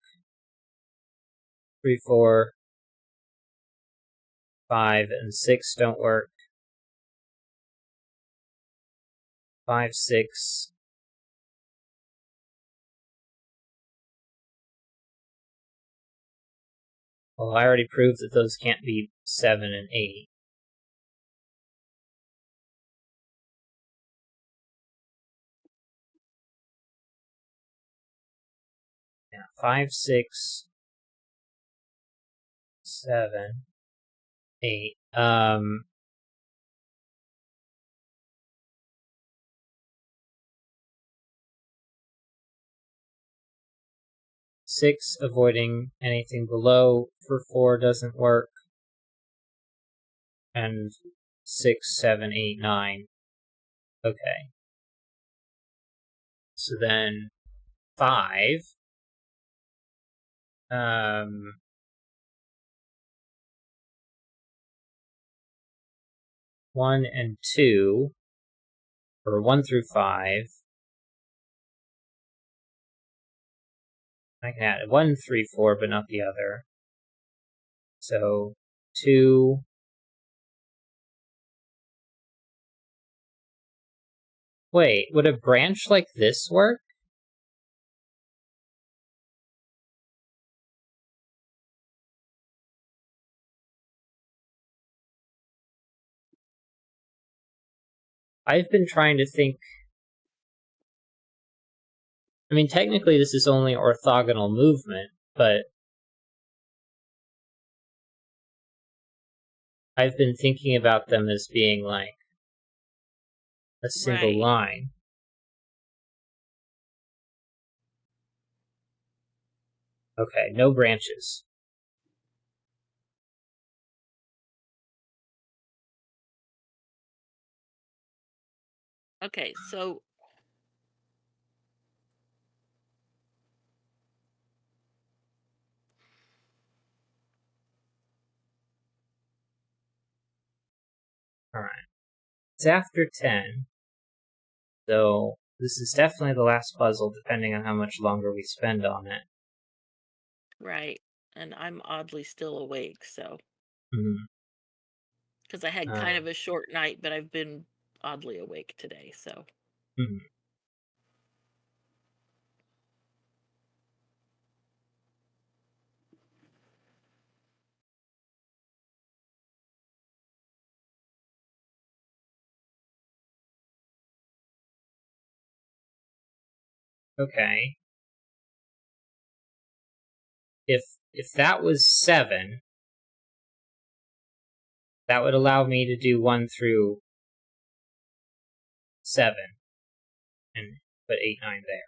3, 4, 5, and 6 don't work. 5, 6. Well, I already proved that those can't be 7 and 8. Yeah, 5, 6, 7, 8. 6 avoiding anything below for 4 doesn't work. And 6, 7, 8, 9. Okay. So then 5. 1 and 2, or 1 through 5. I can add 1, 3, 4, but not the other. So 2. Wait, would a branch like this work? I've been trying to think. I mean, technically this is only orthogonal movement, but I've been thinking about them as being like a single Right. line. Okay, no branches. Okay, so Alright. It's after 10, so this is definitely the last puzzle, depending on how much longer we spend on it. right. And I'm oddly still awake, so Mhm. because I had kind of a short night, but I've been oddly awake today, so Mhm. Okay. If that was 7, that would allow me to do 1 through 7 and put 8, 9 there.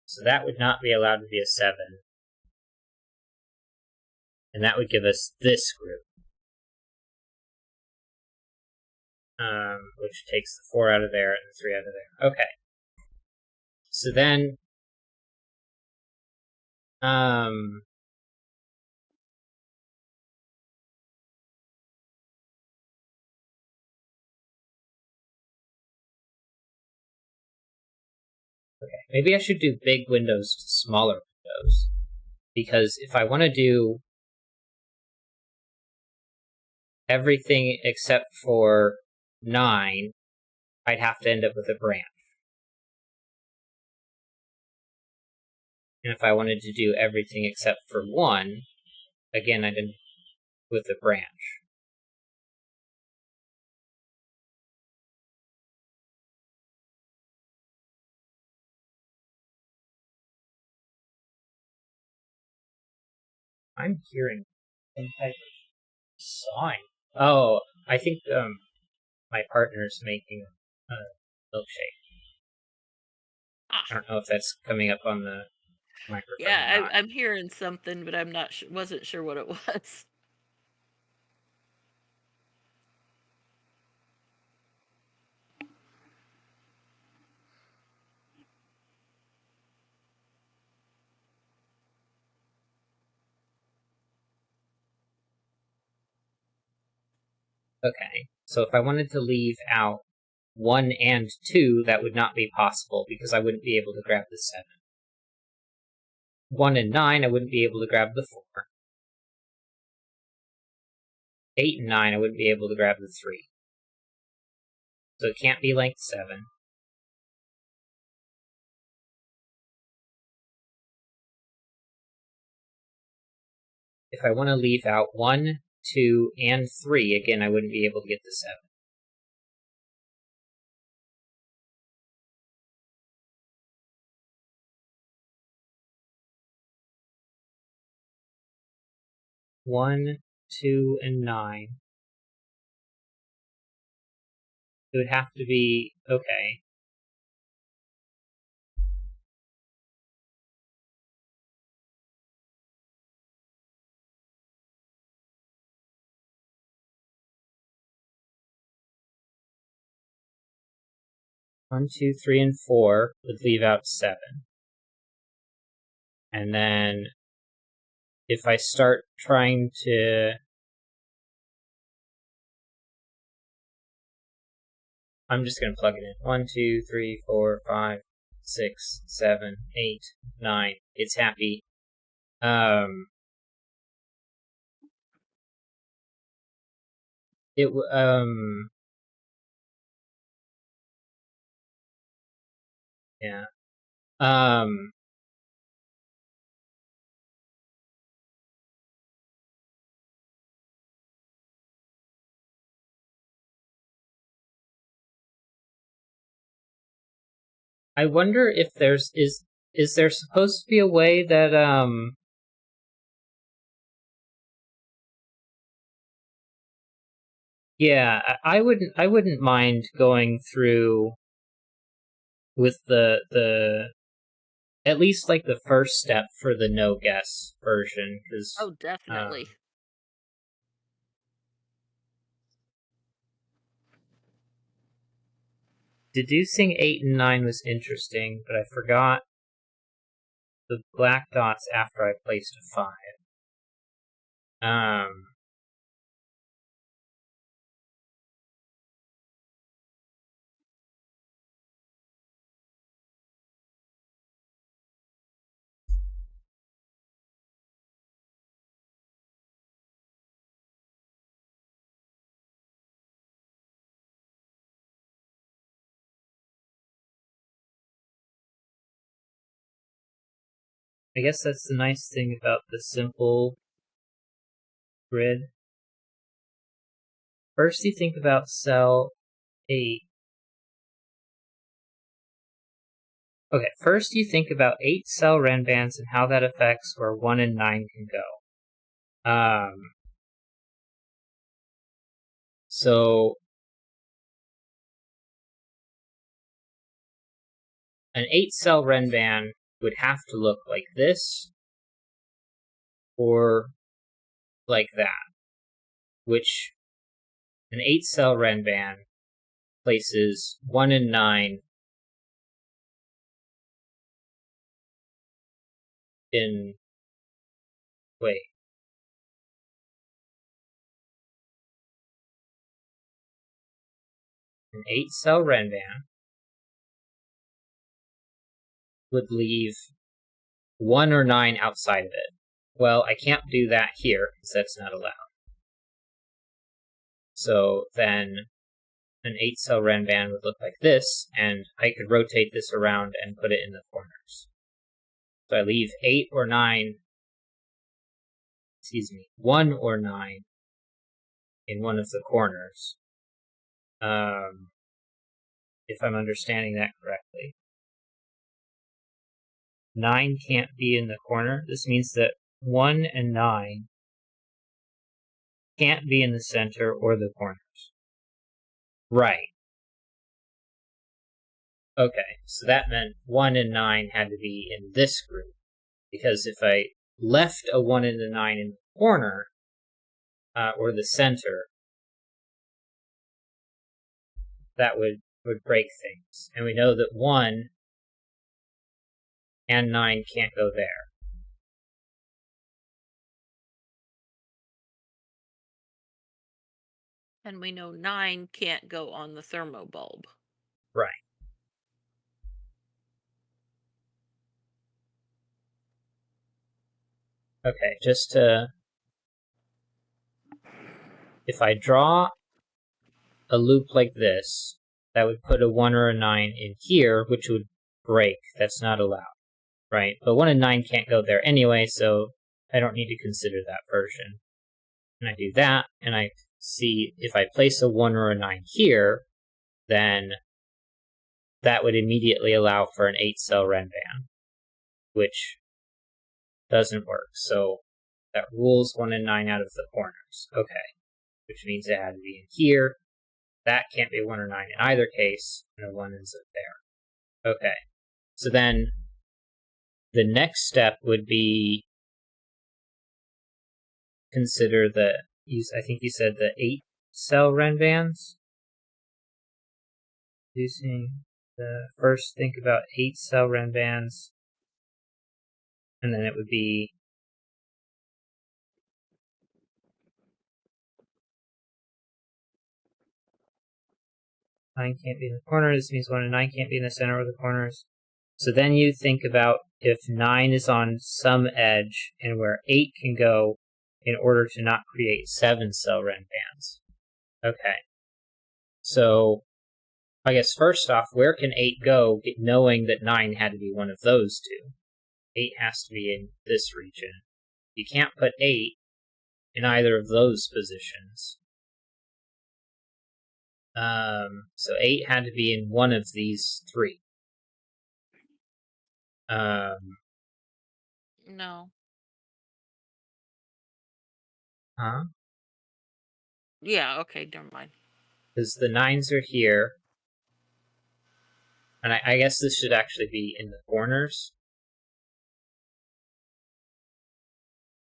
So that would not be allowed to be a 7. And that would give us this group. Which takes the 4 out of there and the 3 out of there. Okay. So then, okay, maybe I should do big windows to smaller windows. Because if I want to do everything except for 9, I'd have to end up with a branch. And if I wanted to do everything except for 1, again, I'd end up with a branch. I'm hearing some type of sawing. Oh, I think my partner's making a milkshake. I ah, don't know if that's coming up on the microphone or yeah, not. I'm hearing something, but I'm not sure, wasn't sure what it was. Okay, so if I wanted to leave out 1 and 2, that would not be possible because I wouldn't be able to grab the 7. 1 and 9, I wouldn't be able to grab the 4. 8 and 9, I wouldn't be able to grab the 3. So it can't be length 7. If I want to leave out 1, 2, and 3, again, I wouldn't be able to get the 7. One, 2, and 9. It would have to be okay. One, 2, 3, and 4 would leave out 7. And then if I start trying to... I'm just going to plug it in. 1, 2, 3, 4, 5, 6, 7, 8, 9. It's happy. It yeah. I wonder if is there supposed to be a way that yeah, I wouldn't mind going through with the at least like the first step for the no guess version, because Oh, definitely. deducing 8 and 9 was interesting, but I forgot the black dots after I placed a 5. I guess that's the nice thing about the simple grid. First, you think about cell 8. Okay, first you think about 8 cell renbands and how that affects where 1 and 9 can go. So an 8 cell renband would have to look like this or like that, which an 8 cell renband places 1 and 9 in, wait, an 8 cell renband would leave 1 or 9 outside of it. Well, I can't do that here because that's not allowed. So then an 8 cell renband would look like this, and I could rotate this around and put it in the corners. So I leave 8 or 9, 1 or 9 in one of the corners. If I'm understanding that correctly. 9 can't be in the corner. This means that 1 and 9 can't be in the center or the corners. Right. Okay, so that meant 1 and 9 had to be in this group. Because if I left a 1 and a 9 in the corner, or the center, that would break things. And we know that 1 and 9 can't go there. And we know 9 can't go on the thermobulb. Right. Okay, just to... If I draw a loop like this, that would put a 1 or a 9 in here, which would break. That's not allowed. Right? But 1 and 9 can't go there anyway, so I don't need to consider that version. And I do that, and I see if I place a 1 or a 9 here, then that would immediately allow for an 8 cell renband, which doesn't work. So that rules 1 and 9 out of the corners. Okay. Which means it had to be in here. That can't be 1 or 9 in either case, and a 1 ends up there. Okay. So then the next step would be consider I think you said the 8 cell renbands. First think about 8 cell renbands, and then it would be 9 can't be in the corner. This means 1 and 9 can't be in the center or the corners. So then you think about if 9 is on some edge and where 8 can go in order to not create 7 cell renbands. Okay. So I guess first off, where can 8 go, knowing that 9 had to be one of those two? 8 has to be in this region. You can't put 8 in either of those positions. So 8 had to be in one of these 3. No. Huh? Yeah, okay, never mind. Because the 9s are here. And I guess this should actually be in the corners,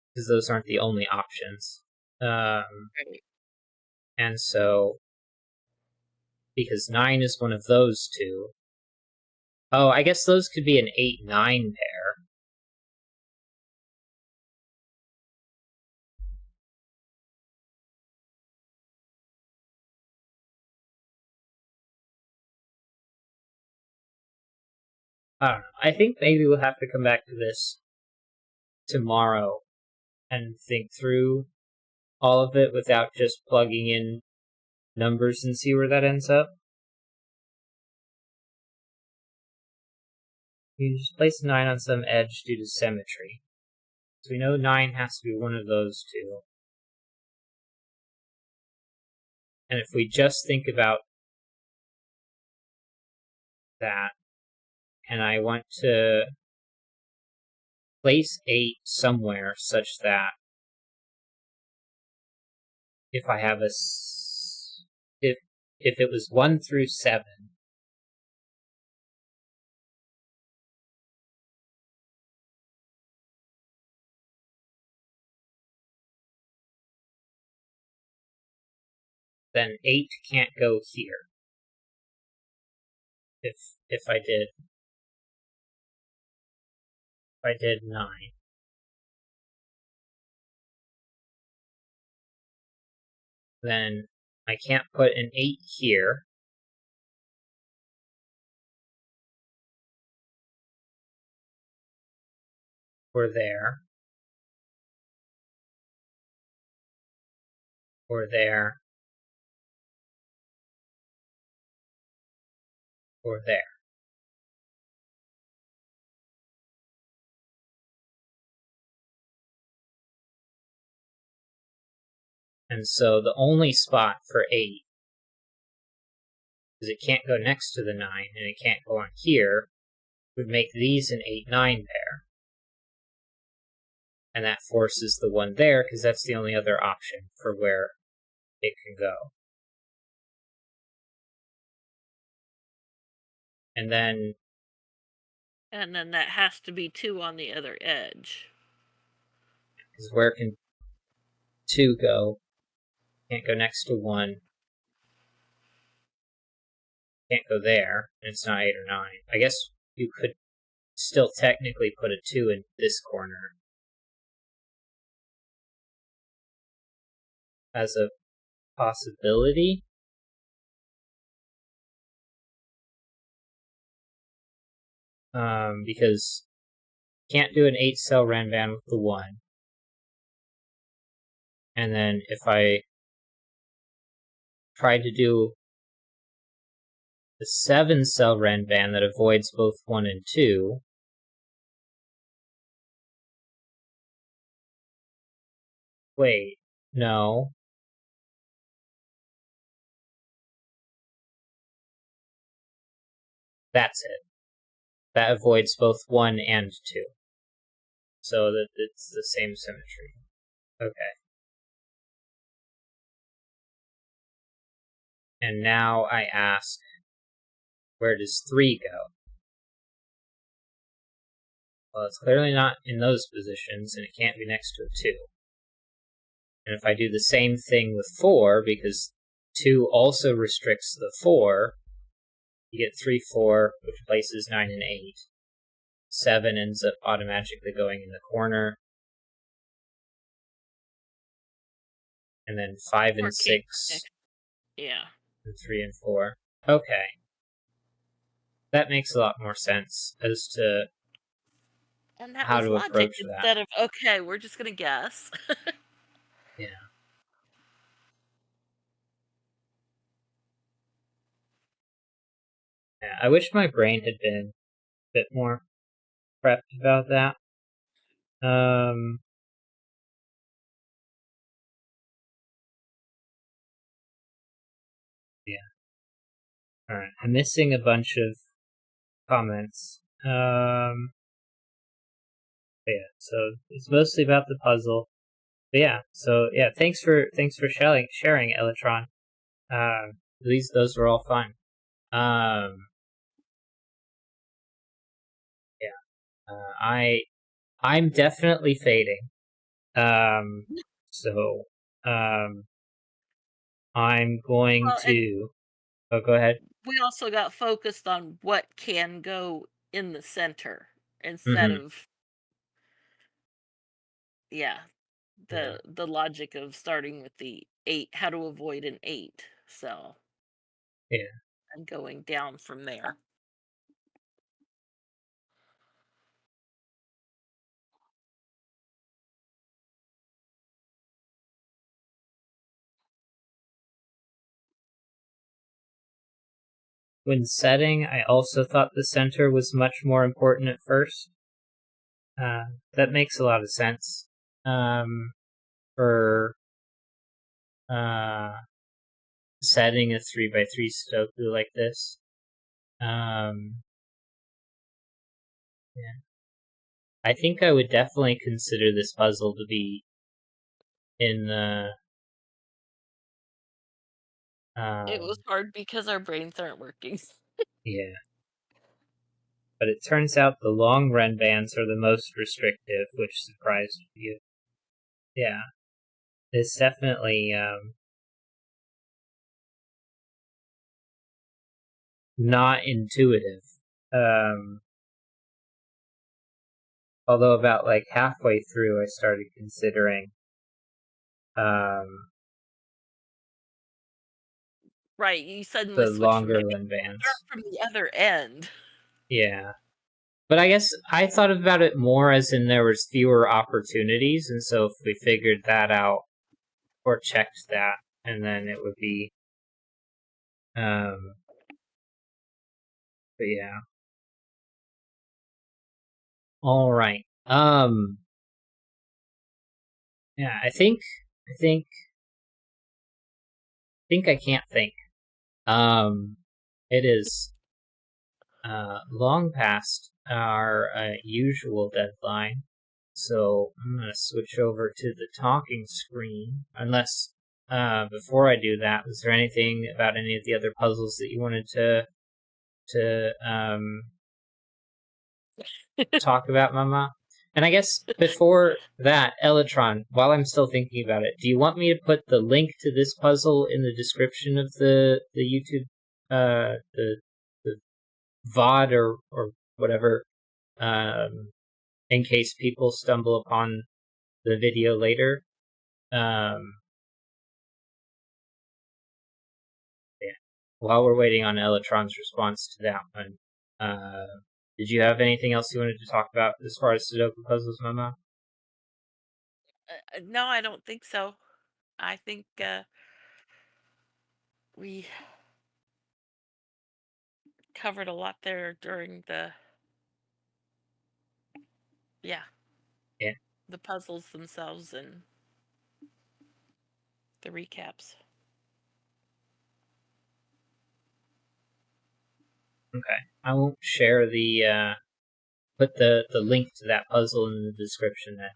because those aren't the only options. Right. And so, because 9 is one of those two. Oh, I guess those could be an 8-9 pair. I don't know. I think maybe we'll have to come back to this tomorrow and think through all of it without just plugging in numbers and see where that ends up. You can just place a 9 on some edge due to symmetry. So we know 9 has to be one of those two. And if we just think about that, and I want to place 8 somewhere such that if I have if it was 1 through 7, then 8 can't go here. If I did 9. Then I can't put an 8 here. Or there. Or there. Or there. And so the only spot for 8, because it can't go next to the 9 and it can't go on here, would make these an 8-9 pair. And that forces the 1 there, because that's the only other option for where it can go. And then that has to be 2 on the other edge. Because where can 2 go? Can't go next to 1. Can't go there, and it's not 8 or 9. I guess you could still technically put a 2 in this corner as a possibility. Because can't do an 8-cell Ranvan with the 1. And then if I try to do the 7-cell Ranvan that avoids both 1 and 2, wait, no. That's it. That avoids both 1 and 2. So that it's the same symmetry. Okay. And now I ask, where does 3 go? Well, it's clearly not in those positions, and it can't be next to a 2. And if I do the same thing with 4, because 2 also restricts the 4, you get 3, 4, which places 9 and 8. 7 ends up automatically going in the corner. And then 5 and 6. Yeah. And 3 and 4. Okay. That makes a lot more sense as to And that how was to logic approach instead that. of, okay, we're just going to guess. Yeah. Yeah. I wish my brain had been a bit more prepped about that. Yeah. Alright. I'm missing a bunch of comments. Yeah, so it's mostly about the puzzle. But yeah, so yeah, thanks for sharing, Elytron. Those were all fun. I'm definitely fading. So I'm going Well, and to. Oh, go ahead. we also got focused on what can go in the center instead Mm-hmm. of, yeah, Yeah. the logic of starting with the 8, how to avoid an 8, so, Yeah. and going down from there. When setting, I also thought the center was much more important at first. That makes a lot of sense. For uh, setting a 3x3 Sudoku like this. Yeah. I think I would definitely consider this puzzle to be in the. It was hard because our brains aren't working. Yeah. But it turns out the long run bands are the most restrictive, which surprised you. Yeah. It's definitely not intuitive. Um, Although about like halfway through, I started considering um, Right, you suddenly the switch from, longer maybe run start bands. from the other end. Yeah. But I guess I thought about it more as in there was fewer opportunities, and so if we figured that out or checked that, and then it would be. Um, but yeah. All right. Yeah. I think I can't think. Um. It is long past our usual deadline, so I'm gonna switch over to the talking screen. Unless, before I do that, was there anything about any of the other puzzles that you wanted to talk about, Mama? And I guess before that, Elytron, while I'm still thinking about it, do you want me to put the link to this puzzle in the description of the YouTube, the VOD or whatever, in case people stumble upon the video later? Um, yeah. While we're waiting on Elytron's response to that one, did you have anything else you wanted to talk about as far as Sudoku puzzles, Mama? No, I don't think so. I think, we covered a lot there during yeah, Yeah. the puzzles themselves and the recaps. Okay. I won't share the put the link to that puzzle in the description then.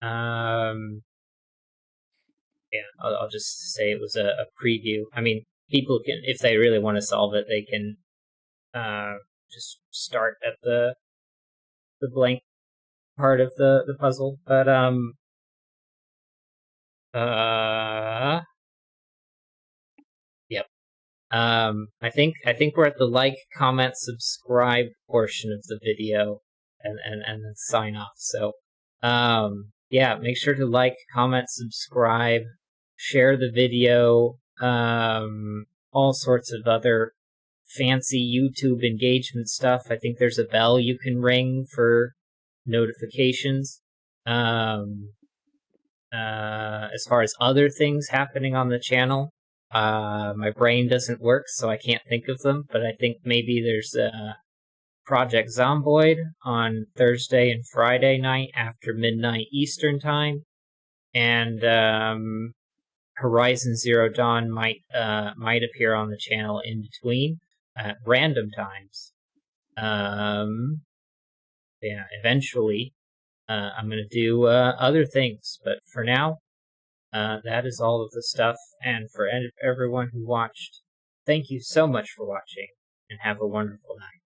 Um, yeah, I'll just say it was a preview. I mean, people can, if they really want to solve it, they can uh, just start at the blank part of the puzzle. But uh yep. I think we're at the like, comment, subscribe portion of the video, and then sign off. So yeah, make sure to like, comment, subscribe, share the video, all sorts of other fancy YouTube engagement stuff. I think there's a bell you can ring for notifications. As far as other things happening on the channel, my brain doesn't work, so I can't think of them. But I think maybe there's Project Zomboid on Thursday and Friday night after midnight Eastern time, and Horizon Zero Dawn might appear on the channel in between at random times. Yeah, eventually, I'm gonna do other things, but for now, that is all of the stuff. And for everyone who watched, thank you so much for watching, and have a wonderful night.